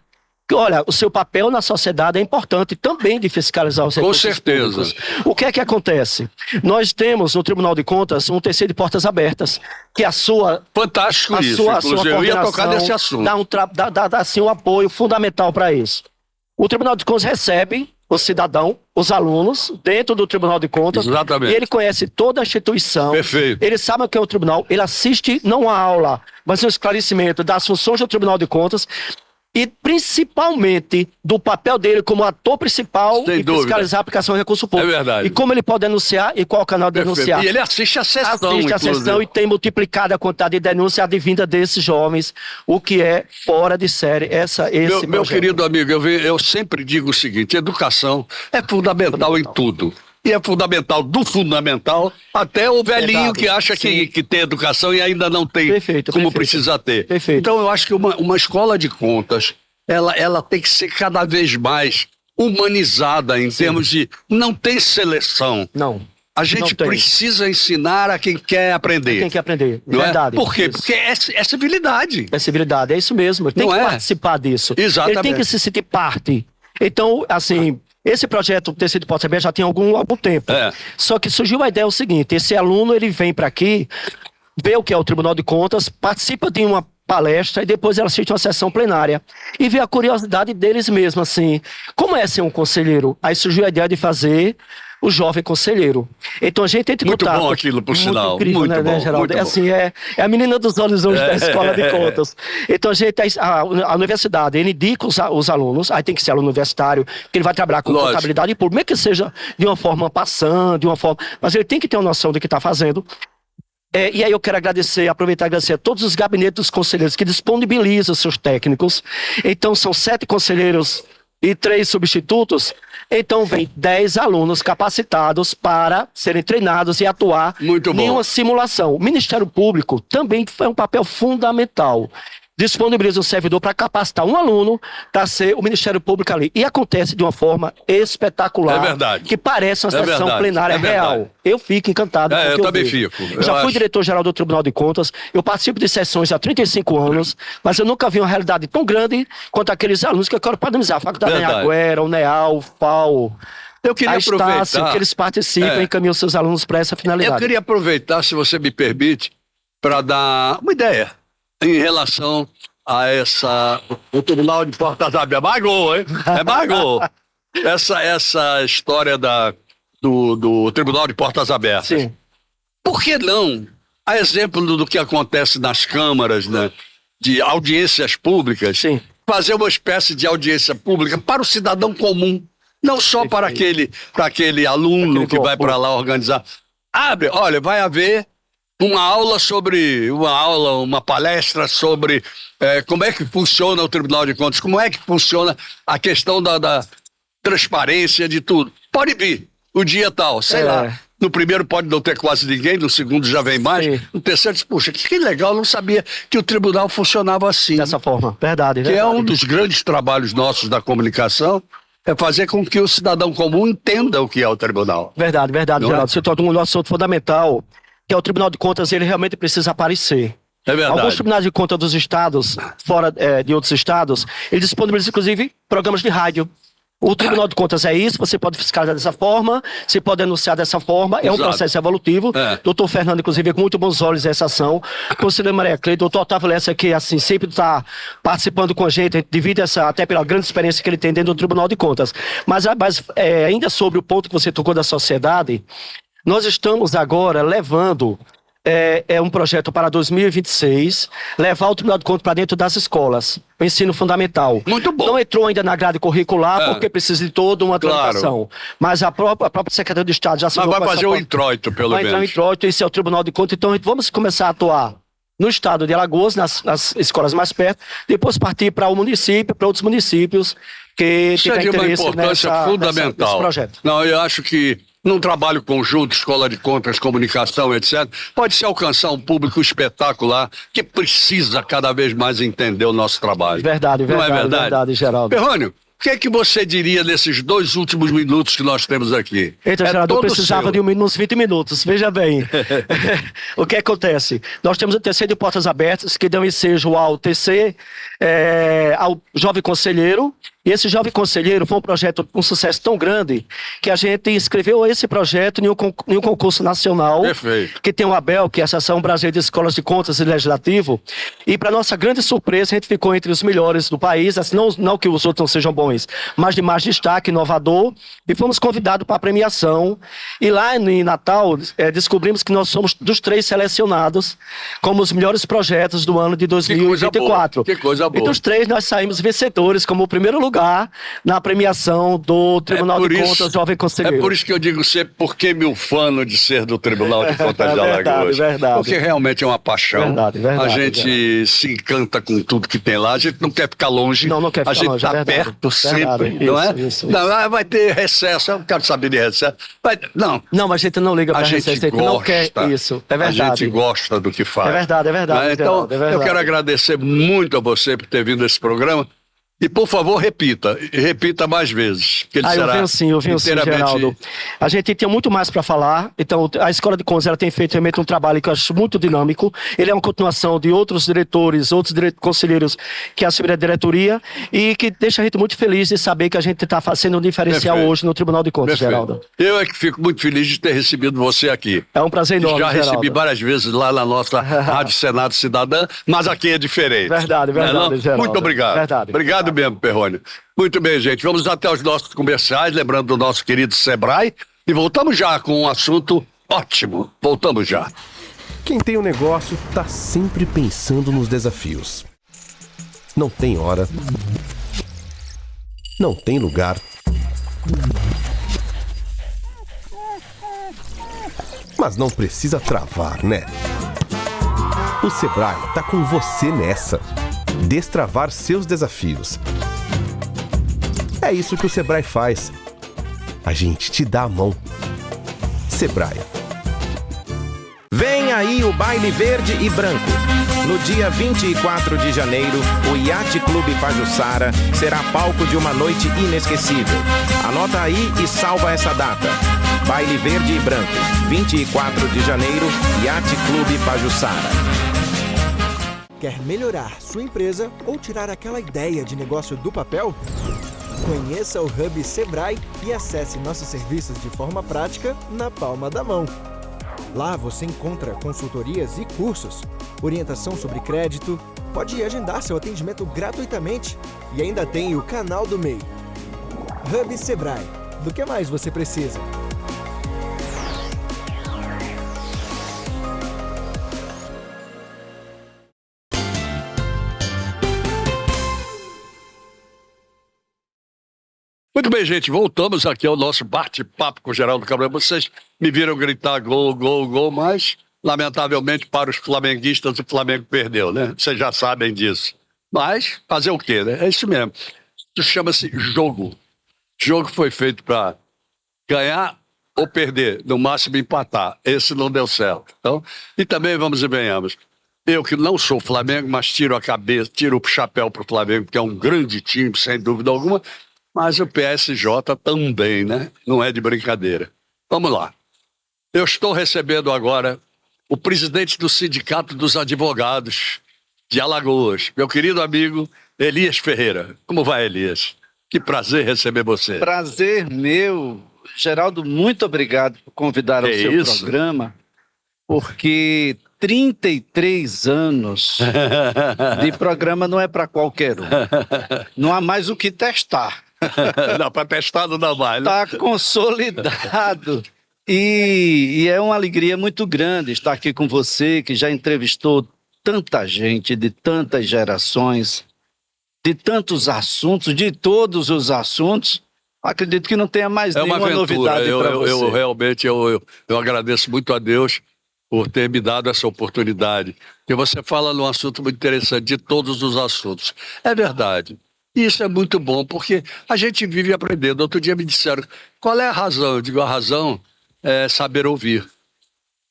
que, olha, o seu papel na sociedade é importante também de fiscalizar os Com recursos certeza. públicos. O que é que acontece? Nós temos no Tribunal de Contas um terceiro de portas abertas, que a sua Fantástico a isso, sua inclusive. Eu ia tocar coordenação nesse assunto. dá assim, um apoio fundamental para isso. O Tribunal de Contas recebe o cidadão, os alunos, dentro do Tribunal de Contas. Exatamente. E ele conhece toda a instituição. Perfeito. Ele sabe o que é o tribunal. Ele assiste, não a aula, mas um esclarecimento das funções do Tribunal de Contas. E principalmente do papel dele como ator principal Sem em dúvida. fiscalizar a aplicação do recurso público. É verdade. E como ele pode denunciar e qual o canal de Perfeito. denunciar. E ele assiste a sessão, Assiste a inclusive. sessão e tem multiplicado a quantidade de denúncia advinda desses jovens, o que é fora de série esse Meu projeto. querido amigo, eu sempre digo o seguinte: educação é fundamental em tudo. E é fundamental do fundamental até o velhinho Verdade, que acha sim. que tem educação e ainda não tem Perfeito, como perfeito. precisa ter. Perfeito. Então eu acho que uma escola de contas, ela tem que ser cada vez mais humanizada em termos de não tem seleção. Não. A gente Não tem. precisa ensinar a quem quer aprender. Tem que aprender. Não Verdade. É? Por quê? Isso. Porque é civilidade. Acessibilidade, é isso mesmo. Ele tem Não que é? participar disso. Exatamente. Ele tem que se sentir parte. Então, assim, Esse projeto Tecido de Portas Abertas já tem algum tempo. Só que surgiu a ideia o seguinte, esse aluno ele vem para aqui, vê o que é o Tribunal de Contas, participa de uma palestra e depois ela assiste uma sessão plenária e vê a curiosidade deles mesmos, assim, como é ser um conselheiro? Aí surgiu a ideia de fazer o jovem conselheiro. Então a gente entra em muito contato. Bom aquilo, por sinal. Incrível, muito né, bom, Geraldo? muito É assim, é a menina dos olhos hoje da Escola de Contas. Então a universidade, ele indica os alunos, aí tem que ser aluno universitário, que ele vai trabalhar com contabilidade pública, mesmo que seja de uma forma passando, de uma forma... Mas ele tem que ter uma noção do que está fazendo. E aí eu quero aproveitar e agradecer a todos os gabinetes dos conselheiros que disponibilizam seus técnicos. Então são 7 conselheiros e 3 substitutos. Então vem 10 alunos capacitados para serem treinados e atuar em uma simulação. O Ministério Público também foi um papel fundamental. Disponibiliza um servidor para capacitar um aluno para ser o Ministério Público ali. E acontece de uma forma espetacular. É verdade. Que parece uma sessão plenária real. Eu fico encantado. Eu também fico. Eu já fui diretor-geral do Tribunal de Contas. Eu participo de sessões há 35 anos, mas eu nunca vi uma realidade tão grande quanto aqueles alunos que eu quero parabenizar. A Faculdade de Anhanguera, o NEAL, o FAO, eu queria aproveitar que eles participam e encaminham seus alunos para essa finalidade. Eu queria aproveitar, se você me permite, para dar uma ideia em relação a o Tribunal de Portas Abertas. Mais gol, hein? É mais gol. Essa história do Tribunal de Portas Abertas. Sim. Por que não, a exemplo do que acontece nas câmaras, né, de audiências públicas, fazer uma espécie de audiência pública para o cidadão comum, não só para aquele aluno que vai para lá organizar. Olha, vai haver uma palestra sobre como é que funciona o Tribunal de Contas, como é que funciona a questão da transparência de tudo. Pode vir, o dia tal, sei lá. No primeiro pode não ter quase ninguém, no segundo já vem mais. No terceiro diz, puxa, que legal, não sabia que o tribunal funcionava assim. Dessa forma, verdade. Que é um dos grandes trabalhos nossos da comunicação, é fazer com que o cidadão comum entenda o que é o tribunal. Verdade, Geraldo. Você toca um assunto fundamental, que é o Tribunal de Contas, ele realmente precisa aparecer. É verdade. Alguns tribunais de contas dos estados, fora de outros estados, eles disponibilizam, inclusive, programas de rádio. O Tribunal de Contas é isso, você pode fiscalizar dessa forma, você pode anunciar dessa forma, é um processo evolutivo. Doutor Fernando, inclusive, vê com muito bons olhos essa ação. Conselheiro Maria Cleide, doutor Otávio Lessa, que assim, sempre está participando com a gente, devido até pela grande experiência que ele tem dentro do Tribunal de Contas. Mas ainda sobre o ponto que você tocou da sociedade, nós estamos agora levando um projeto para 2026, levar o Tribunal de Contas para dentro das escolas, o ensino fundamental. Muito bom. Não entrou ainda na grade curricular, porque precisa de toda uma tramitação. Mas a própria Secretaria do Estado já se vai fazer o introito, pelo menos. Vai entrar o introito, esse é o Tribunal de Contas, então vamos começar a atuar no estado de Alagoas, nas escolas mais perto, depois partir para o município, para outros municípios que isso é de uma importância fundamental. Nesse projeto. Não, eu acho que num trabalho conjunto, escola de contas, comunicação, etc., pode-se alcançar um público espetacular que precisa cada vez mais entender o nosso trabalho. Verdade, não é verdade, Geraldo. Perrônio, o que é que você diria nesses 2 últimos minutos que nós temos aqui? Eita, Geraldo, eu precisava de uns 20 minutos, veja bem. O que acontece? Nós temos o TC de Portas Abertas, que dão ensejo ao TC, ao Jovem Conselheiro, e esse Jovem Conselheiro foi um projeto com um sucesso tão grande que a gente inscreveu esse projeto em um concurso nacional. Perfeito. Que tem o ABEL, que é a Associação Brasileira de Escolas de Contas e Legislativo, e para nossa grande surpresa a gente ficou entre os melhores do país, assim, não que os outros não sejam bons, mas de mais destaque, inovador, e fomos convidados para a premiação, e lá em Natal descobrimos que nós somos dos 3 selecionados como os melhores projetos do ano de 2024. Que coisa boa. E dos 3 nós saímos vencedores como o primeiro lugar na premiação do Tribunal de Contas Jovem Conselheiro. É por isso que eu digo sempre, por que me ufano de ser do Tribunal de Contas de Alagoas? Verdade. Porque realmente é uma paixão. Verdade, a gente se encanta com tudo que tem lá, a gente não quer ficar longe. Não quer ficar longe. A gente está perto sempre, não é? Isso. Não, vai ter recesso, eu não quero saber de recesso. Não, mas a gente não liga para recesso, a gente não quer isso. É verdade. A gente gosta do que faz. É verdade. Então, eu quero agradecer muito a você por ter vindo a esse programa. E, por favor, repita. E repita mais vezes. Que ele Eu será venho sim, inteiramente- Geraldo. A gente tem muito mais para falar. Então, a Escola de Contas ela tem feito realmente um trabalho que eu acho muito dinâmico. Ele é uma continuação de outros diretores, conselheiros que assumiram a diretoria e que deixa a gente muito feliz de saber que a gente está fazendo um diferencial Perfeito. hoje no Tribunal de Contas, Perfeito. Geraldo. Eu é que fico muito feliz de ter recebido você aqui. É um prazer enorme, Já Geraldo. recebi várias vezes lá na nossa Rádio Senado Cidadã, mas aqui é diferente. Verdade, Não é não? Geraldo. Muito obrigado. Verdade. Obrigado mesmo, Perrone. Muito bem, gente. Vamos até os nossos comerciais, lembrando do nosso querido Sebrae. E voltamos já com um assunto ótimo. Voltamos já. Quem tem um negócio tá sempre pensando nos desafios. Não tem hora. Não tem lugar. Mas não precisa travar, né? O Sebrae tá com você nessa. Destravar seus desafios. É isso que o Sebrae faz. A gente te dá a mão. Sebrae. Vem aí o Baile Verde e Branco. No dia 24 de janeiro, o Yacht Clube Pajuçara será palco de uma noite inesquecível. Anota aí e salva essa data. Baile Verde e Branco, 24 de janeiro, Yacht Clube Pajuçara. Quer melhorar sua empresa ou tirar aquela ideia de negócio do papel? Conheça o Hub Sebrae e acesse nossos serviços de forma prática na palma da mão. Lá você encontra consultorias e cursos, orientação sobre crédito, pode agendar seu atendimento gratuitamente e ainda tem o canal do MEI. Hub Sebrae. Do que mais você precisa? Muito bem, gente. Voltamos aqui ao nosso bate-papo com o Geraldo Cabral. Vocês me viram gritar gol, gol, gol, mas, lamentavelmente, para os flamenguistas, o Flamengo perdeu, né? Vocês já sabem disso. Mas, fazer o quê, né? É isso mesmo. Isso chama-se jogo. Jogo foi feito para ganhar ou perder, no máximo empatar. Esse não deu certo. Então, e também, vamos e venhamos, eu que não sou Flamengo, mas tiro a cabeça, tiro o chapéu para o Flamengo, que é um grande time, sem dúvida alguma, mas o PSJ também, né? Não é de brincadeira. Vamos lá. Eu estou recebendo agora o presidente do Sindicato dos Advogados de Alagoas, meu querido amigo Elias Ferreira. Como vai, Elias? Que prazer receber você. Prazer meu. Geraldo, muito obrigado por convidar ao É seu isso? programa, porque 33 anos de programa não é para qualquer um. Não há mais o que testar. Não, para testar não dá mais. Né? Está consolidado. E é uma alegria muito grande estar aqui com você, que já entrevistou tanta gente de tantas gerações, de tantos assuntos, de todos os assuntos. Acredito que não tenha mais É uma nenhuma aventura. novidade para você. Eu realmente eu agradeço muito a Deus por ter me dado essa oportunidade. Porque você fala num assunto muito interessante, de todos os assuntos. É verdade. Isso é muito bom, porque a gente vive aprendendo. Outro dia me disseram, qual é a razão? Eu digo, a razão é saber ouvir.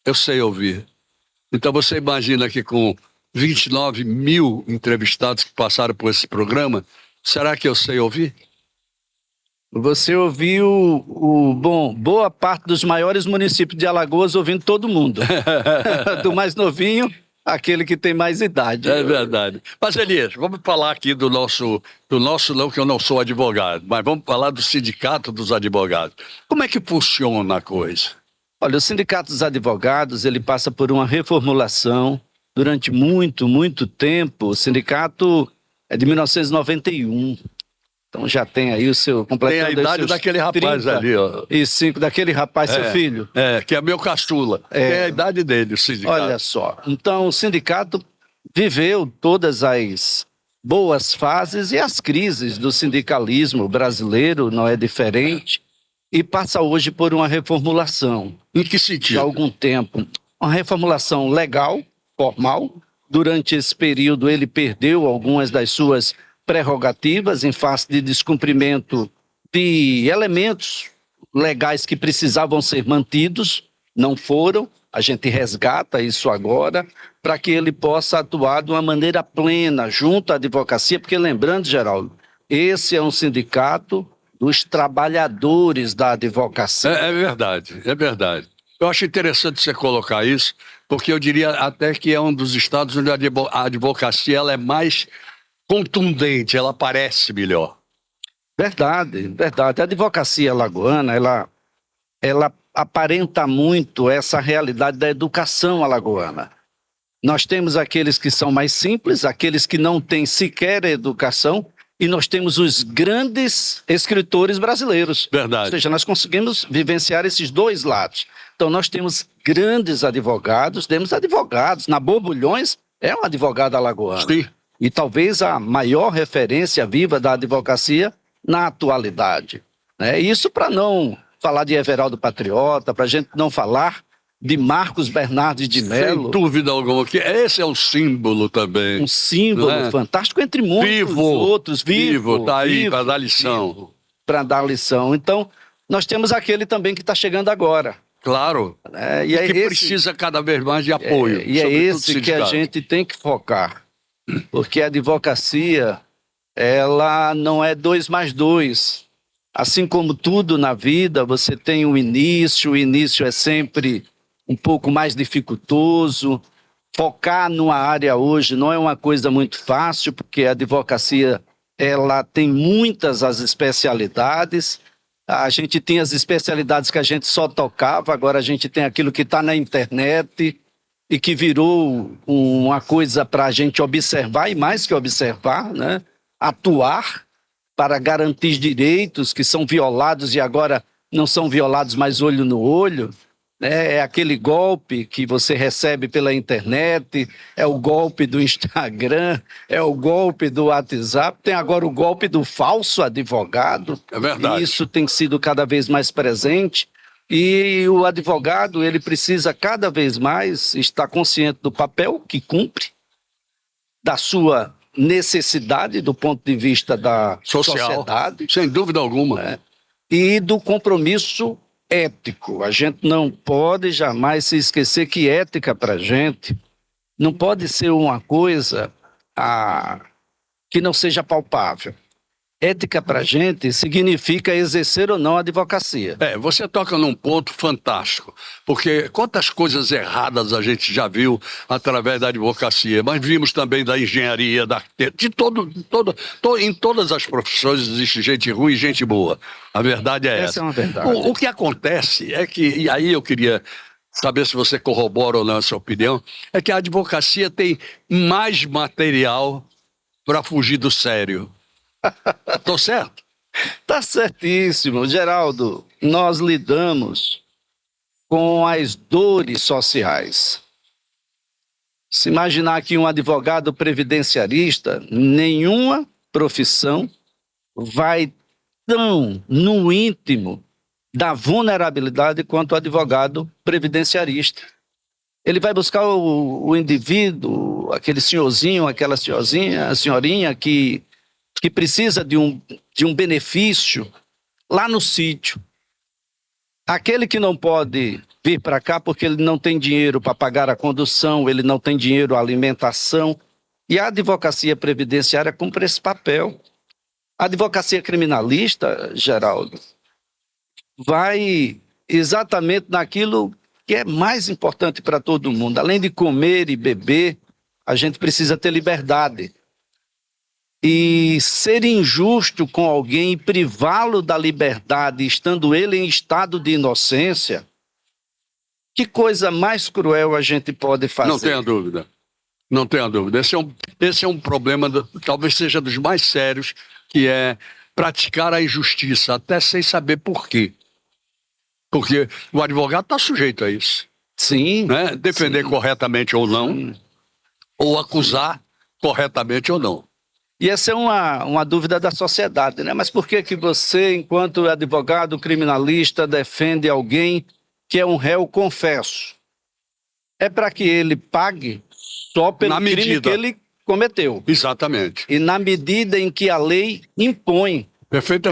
Eu sei ouvir. Então você imagina que com 29 mil entrevistados que passaram por esse programa, será que eu sei ouvir? Você ouviu boa parte dos maiores municípios de Alagoas ouvindo todo mundo. Do mais novinho, aquele que tem mais idade. É verdade. Mas, Elias, vamos falar aqui do nosso não, que eu não sou advogado, mas vamos falar do Sindicato dos Advogados. Como é que funciona a coisa? Olha, o Sindicato dos Advogados, ele passa por uma reformulação durante muito, muito tempo. O sindicato é de 1991. Então já tem aí o seu... Tem a idade daquele rapaz ali, ó. E 5, daquele rapaz, seu filho. É, que é meu caçula. Tem a idade dele, o sindicato. Olha só, então o sindicato viveu todas as boas fases e as crises do sindicalismo brasileiro, não é diferente, e passa hoje por uma reformulação. Em que De sentido? algum tempo, uma reformulação legal, formal. Durante esse período ele perdeu algumas das suas prerrogativas em face de descumprimento de elementos legais que precisavam ser mantidos, não foram. A gente resgata isso agora para que ele possa atuar de uma maneira plena junto à advocacia, porque lembrando, Geraldo, esse é um sindicato dos trabalhadores da advocacia. É verdade, é verdade. Eu acho interessante você colocar isso, porque eu diria até que é um dos estados onde a advocacia ela é mais contundente, ela parece melhor. Verdade, verdade. A advocacia alagoana, ela aparenta muito essa realidade da educação alagoana. Nós temos aqueles que são mais simples, aqueles que não têm sequer educação, e nós temos os grandes escritores brasileiros. Verdade. Ou seja, nós conseguimos vivenciar esses dois lados. Então, nós temos grandes advogados, temos advogados. Na Borbulhões é um advogado alagoano. Sim. E talvez a maior referência viva da advocacia na atualidade. Né? Isso para não falar de Everaldo Patriota, para a gente não falar de Marcos Bernardes de Mello. Sem dúvida alguma, que esse é um símbolo também. Um símbolo fantástico entre muitos outros. Vivo, tá aí para dar lição. Para dar lição. Então, nós temos aquele também que está chegando agora. Claro. E é que esse, precisa cada vez mais de apoio. E é esse que a gente tem que focar. Porque a advocacia, ela não é 2+2. Assim como tudo na vida, você tem um início, o início é sempre um pouco mais dificultoso. Focar numa área hoje não é uma coisa muito fácil, porque a advocacia ela tem muitas as especialidades. A gente tinha as especialidades que a gente só tocava, agora a gente tem aquilo que está na internet e que virou uma coisa para a gente observar, e mais que observar, né? Atuar para garantir direitos que são violados e agora não são violados mais olho no olho. É aquele golpe que você recebe pela internet, é o golpe do Instagram, é o golpe do WhatsApp, tem agora o golpe do falso advogado. É verdade. E isso tem sido cada vez mais presente. E o advogado, ele precisa cada vez mais estar consciente do papel que cumpre, da sua necessidade do ponto de vista da sociedade. Sem dúvida alguma. E do compromisso ético. A gente não pode jamais se esquecer que ética para a gente não pode ser uma coisa que não seja palpável. Ética para a gente significa exercer ou não a advocacia. Você toca num ponto fantástico, porque quantas coisas erradas a gente já viu através da advocacia, mas vimos também da engenharia, da arquitetura, em todas as profissões existe gente ruim e gente boa. A verdade é essa. Essa é uma verdade. O que acontece é que, e aí eu queria saber se você corrobora ou não essa opinião, é que a advocacia tem mais material para fugir do sério. Tô certo? Tá certíssimo. Geraldo, nós lidamos com as dores sociais. Se imaginar que um advogado previdenciarista, nenhuma profissão vai tão no íntimo da vulnerabilidade quanto o advogado previdenciarista. Ele vai buscar o indivíduo, aquele senhorzinho, aquela senhorzinha, a senhorinha que precisa de um benefício lá no sítio. Aquele que não pode vir para cá porque ele não tem dinheiro para pagar a condução, ele não tem dinheiro à alimentação. E a advocacia previdenciária cumpre esse papel. A advocacia criminalista, Geraldo, vai exatamente naquilo que é mais importante para todo mundo. Além de comer e beber, a gente precisa ter liberdade. E ser injusto com alguém e privá-lo da liberdade, estando ele em estado de inocência, que coisa mais cruel a gente pode fazer? Não tenha dúvida. Não tenha dúvida. Esse é um problema, talvez seja dos mais sérios, que é praticar a injustiça, até sem saber por quê. Porque o advogado está sujeito a isso. Sim. Né? Defender corretamente ou não, ou acusar corretamente ou não. E essa é uma dúvida da sociedade, né? Mas por que você, enquanto advogado criminalista, defende alguém que é um réu confesso? É para que ele pague só pelo crime que ele cometeu. Exatamente. E na medida em que a lei impõe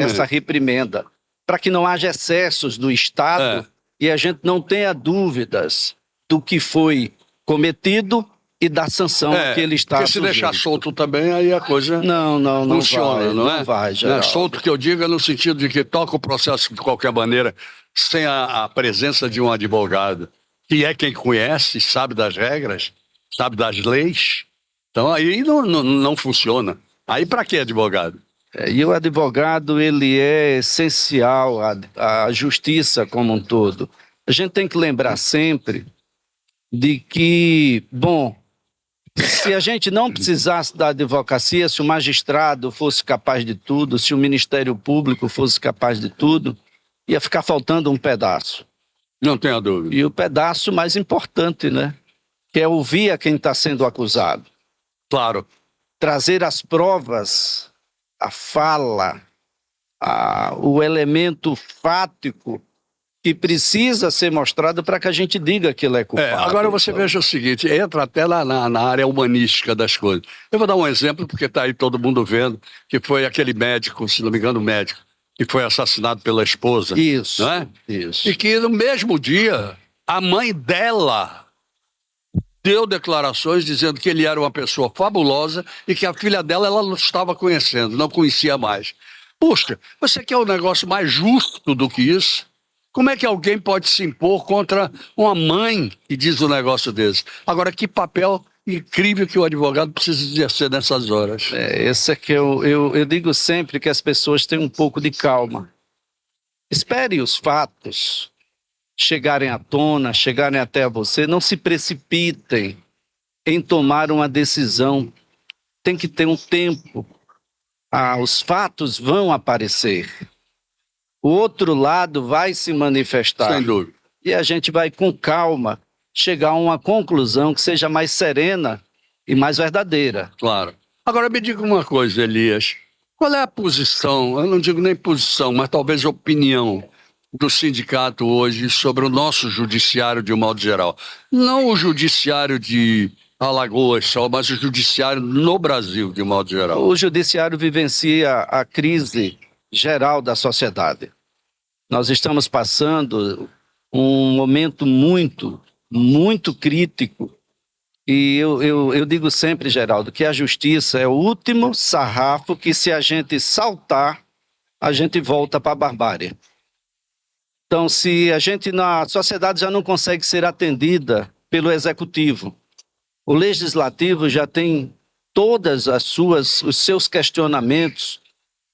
essa reprimenda, para que não haja excessos do Estado e a gente não tenha dúvidas do que foi cometido e dar sanção àquele Estado. Porque se deixar solto também, aí a coisa não funciona, vai, não é? Não vai, Não é Geraldo. solto que eu diga no sentido de que toca o processo de qualquer maneira, sem a presença de um advogado, que é quem conhece, sabe das regras, sabe das leis. Então aí não funciona. Aí para que advogado? E o advogado, ele é essencial à justiça como um todo. A gente tem que lembrar sempre de que, bom, se a gente não precisasse da advocacia, se o magistrado fosse capaz de tudo, se o Ministério Público fosse capaz de tudo, ia ficar faltando um pedaço. Não tenha dúvida. E o pedaço mais importante, né? Que é ouvir a quem está sendo acusado. Claro. Trazer as provas, a fala, o elemento fático que precisa ser mostrado para que a gente diga que ele é culpado. Agora você veja o seguinte, entra até lá na área humanística das coisas. Eu vou dar um exemplo, porque está aí todo mundo vendo, que foi aquele médico, se não me engano, médico, que foi assassinado pela esposa. Isso, não é? isso. E que no mesmo dia, a mãe dela deu declarações dizendo que ele era uma pessoa fabulosa e que a filha dela ela não estava conhecendo, não conhecia mais. Puxa, você quer um negócio mais justo do que isso? Como é que alguém pode se impor contra uma mãe que diz um negócio desse? Agora, que papel incrível que o advogado precisa exercer nessas horas. Esse é que eu digo sempre que as pessoas têm um pouco de calma. Espere os fatos chegarem à tona, chegarem até você. Não se precipitem em tomar uma decisão. Tem que ter um tempo. Os fatos vão aparecer. O outro lado vai se manifestar. Sem dúvida. E a gente vai, com calma, chegar a uma conclusão que seja mais serena e mais verdadeira. Claro. Agora me diga uma coisa, Elias. Qual é a posição, eu não digo nem posição, mas talvez opinião do sindicato hoje sobre o nosso judiciário de um modo geral? Não o judiciário de Alagoas só, mas o judiciário no Brasil de um modo geral. O judiciário vivencia a crise geral da sociedade. Nós estamos passando um momento muito, muito crítico. E eu digo sempre, Geraldo, que a justiça é o último sarrafo que, se a gente saltar, a gente volta para a barbárie. Então, se a gente na sociedade já não consegue ser atendida pelo executivo, o legislativo já tem todas os seus questionamentos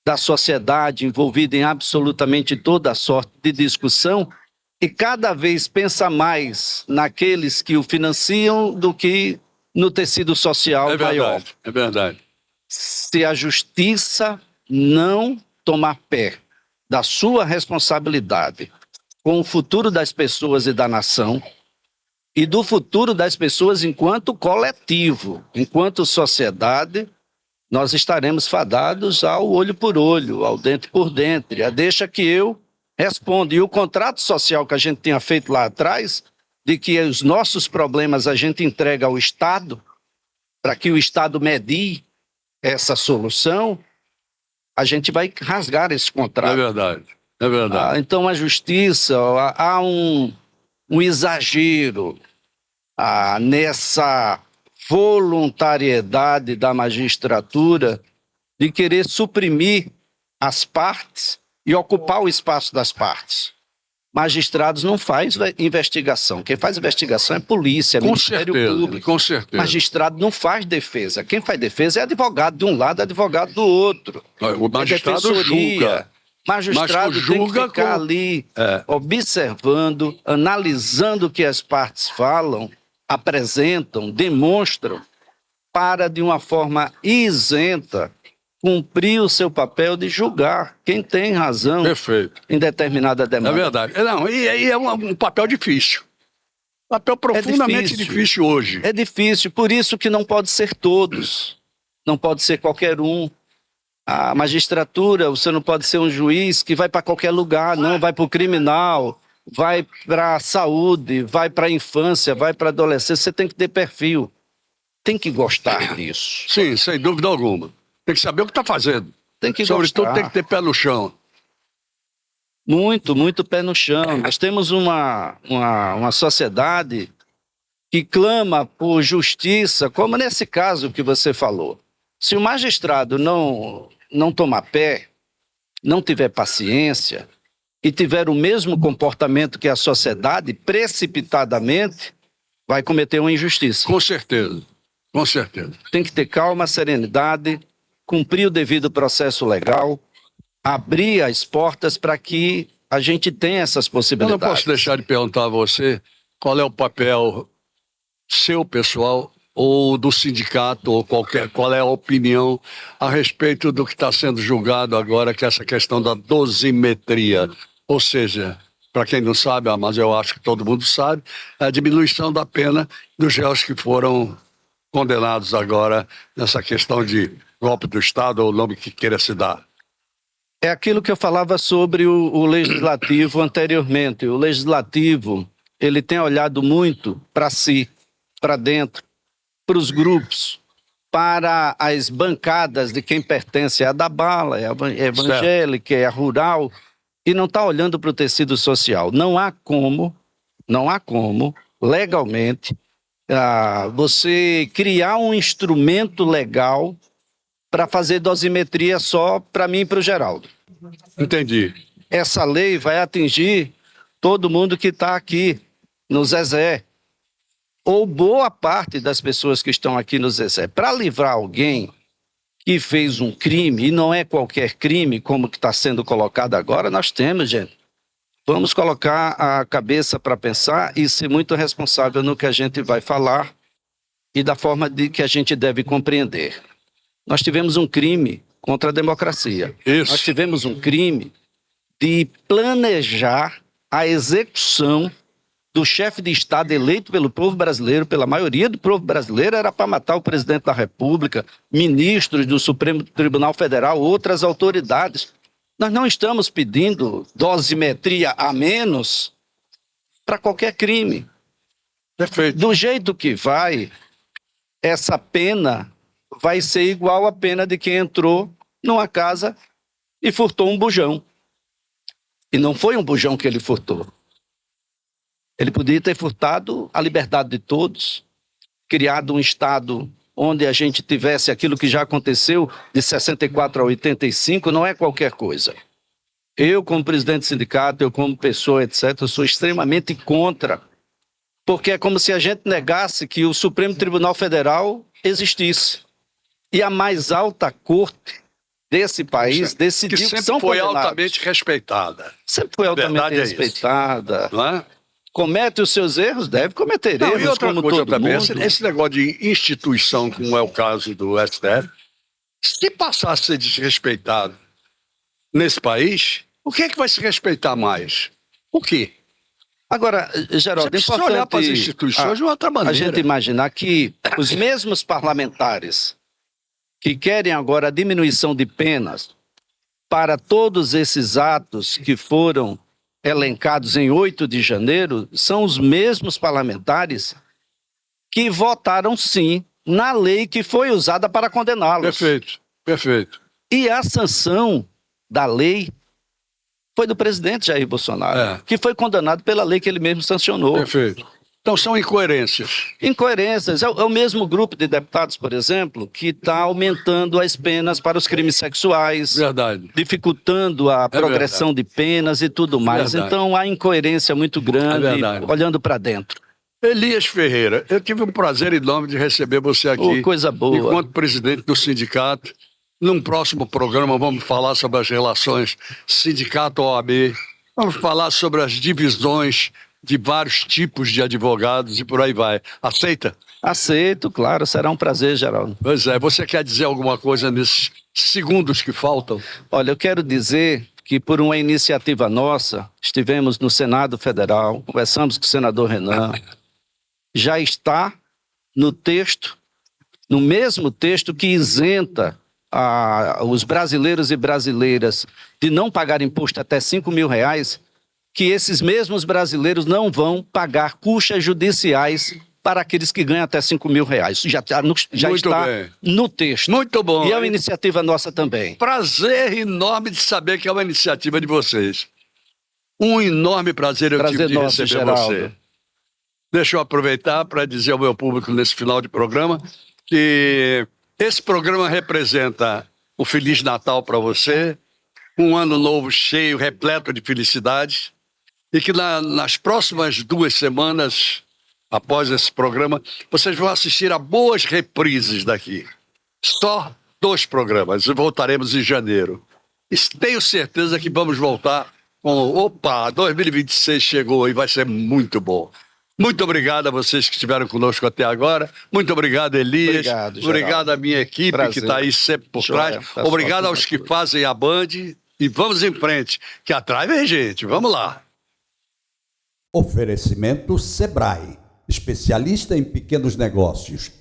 da sociedade envolvida em absolutamente toda a sorte de discussão, e cada vez pensa mais naqueles que o financiam do que no tecido social maior. É verdade. Se a justiça não tomar pé da sua responsabilidade com o futuro das pessoas e da nação, e do futuro das pessoas enquanto coletivo, enquanto sociedade, nós estaremos fadados ao olho por olho, ao dente por dente. Deixa que eu responda. E o contrato social que a gente tinha feito lá atrás, de que os nossos problemas a gente entrega ao Estado, para que o Estado medie essa solução, a gente vai rasgar esse contrato. É verdade, é verdade. Então a justiça, há um exagero nessa voluntariedade da magistratura de querer suprimir as partes e ocupar o espaço das partes. Magistrados não faz investigação. Quem faz investigação é polícia, Ministério Público. Com certeza. Magistrado não faz defesa. Quem faz defesa é advogado de um lado, advogado do outro. O magistrado julga. Magistrado tem que ficar ali observando, analisando o que as partes falam, apresentam, demonstram, para, de uma forma isenta, cumprir o seu papel de julgar quem tem razão. Perfeito. Em determinada demanda. É verdade. Não, e é um papel difícil. Papel profundamente difícil hoje. É difícil, por isso que não pode ser todos. Não pode ser qualquer um. A magistratura, você não pode ser um juiz que vai para qualquer lugar, não. Vai para o criminal, vai para a saúde, vai para a infância, vai para a adolescência. Você tem que ter perfil. Tem que gostar disso. Sim, sem dúvida alguma. Tem que saber o que está fazendo. Tem que Sobretudo gostar. tem que ter pé no chão. Muito, muito pé no chão. Nós temos uma sociedade que clama por justiça, como nesse caso que você falou. Se o magistrado não tomar pé, não tiver paciência e tiver o mesmo comportamento que a sociedade, precipitadamente, vai cometer uma injustiça. Com certeza, com certeza. Tem que ter calma, serenidade, cumprir o devido processo legal, abrir as portas para que a gente tenha essas Eu possibilidades. não posso deixar de perguntar a você qual é o papel seu, pessoal, ou do sindicato, ou qual é a opinião a respeito do que está sendo julgado agora, que é essa questão da dosimetria. Ou seja, para quem não sabe, mas eu acho que todo mundo sabe, é a diminuição da pena dos réus que foram condenados agora nessa questão de golpe do Estado, ou o nome que queira se dar. É aquilo que eu falava sobre o legislativo anteriormente. O legislativo, ele tem olhado muito para si, para dentro, para os grupos, para as bancadas de quem pertence à da bala, é a evangélica, é a rural, e não está olhando para o tecido social. Não há como, legalmente, você criar um instrumento legal para fazer dosimetria só para mim e para o Geraldo. Entendi. Essa lei vai atingir todo mundo que está aqui no Zezé, ou boa parte das pessoas que estão aqui no Zezé. Para livrar alguém que fez um crime, e não é qualquer crime como que está sendo colocado agora, nós temos, gente. Vamos colocar a cabeça para pensar e ser muito responsável no que a gente vai falar e da forma de que a gente deve compreender. Nós tivemos um crime contra a democracia. Isso. Nós tivemos um crime de planejar a execução do chefe de Estado eleito pelo povo brasileiro, pela maioria do povo brasileiro, era para matar o presidente da República, ministros do Supremo Tribunal Federal, outras autoridades. Nós não estamos pedindo dosimetria a menos para qualquer crime. Perfeito. Do jeito que vai, essa pena vai ser igual à pena de quem entrou numa casa e furtou um bujão. E não foi um bujão que ele furtou. Ele podia ter furtado a liberdade de todos, criado um Estado onde a gente tivesse aquilo que já aconteceu de 64 a 85, não é qualquer coisa. Eu, como presidente do sindicato, eu como pessoa, etc., eu sou extremamente contra, porque é como se a gente negasse que o Supremo Tribunal Federal existisse. E a mais alta corte desse país decidiu que sempre são foi condenados. altamente respeitada. Sempre foi altamente Verdade é isso. respeitada. Não é? Comete os seus erros, deve cometer Não, erros, e outra como coisa todo também, mundo. esse negócio de instituição, como é o caso do STF, se passar a ser desrespeitado nesse país, o que é que vai se respeitar mais? O quê? Agora, Você Geraldo, é precisa importante olhar para as instituições de outra a maneira. gente imaginar que os mesmos parlamentares que querem agora a diminuição de penas para todos esses atos que foram elencados em 8 de janeiro, são os mesmos parlamentares que votaram sim na lei que foi usada para condená-los. Perfeito, perfeito. E a sanção da lei foi do presidente Jair Bolsonaro, que foi condenado pela lei que ele mesmo sancionou. Perfeito. Então são incoerências. Incoerências. É o mesmo grupo de deputados, por exemplo, que está aumentando as penas para os crimes sexuais, Verdade. dificultando a progressão de penas e tudo mais. Verdade. Então há incoerência muito grande, verdade. olhando para dentro. Elias Ferreira, eu tive um prazer enorme de receber você aqui. Coisa boa. Enquanto presidente do sindicato. Num próximo programa vamos falar sobre as relações sindicato-OAB, vamos falar sobre as divisões de vários tipos de advogados e por aí vai. Aceita? Aceito, claro, será um prazer, Geraldo. Pois é, você quer dizer alguma coisa nesses segundos que faltam? Olha, eu quero dizer que por uma iniciativa nossa, estivemos no Senado Federal, conversamos com o senador Renan, já está no texto, no mesmo texto que isenta os brasileiros e brasileiras de não pagar imposto até R$5 mil, que esses mesmos brasileiros não vão pagar custas judiciais para aqueles que ganham até R$5 mil. Já está bem. no texto. Muito bom. E é uma iniciativa nossa também. Prazer enorme de saber que é uma iniciativa de vocês. Um enorme prazer eu tive de nosso, receber Geraldo. você. deixa eu aproveitar para dizer ao meu público nesse final de programa que esse programa representa um Feliz Natal para você, um ano novo cheio, repleto de felicidade, e que nas próximas 2 semanas, após esse programa, vocês vão assistir a boas reprises daqui. Só 2 programas, e voltaremos em janeiro. E tenho certeza que vamos voltar com... 2026 chegou e vai ser muito bom. Muito obrigado a vocês que estiveram conosco até agora. Muito obrigado, Elias. Obrigado à minha equipe, Prazer. que está aí sempre por trás. Obrigado aos que fazem a Band. E vamos em frente, que atrás vem gente. Vamos lá. Oferecimento Sebrae, especialista em pequenos negócios.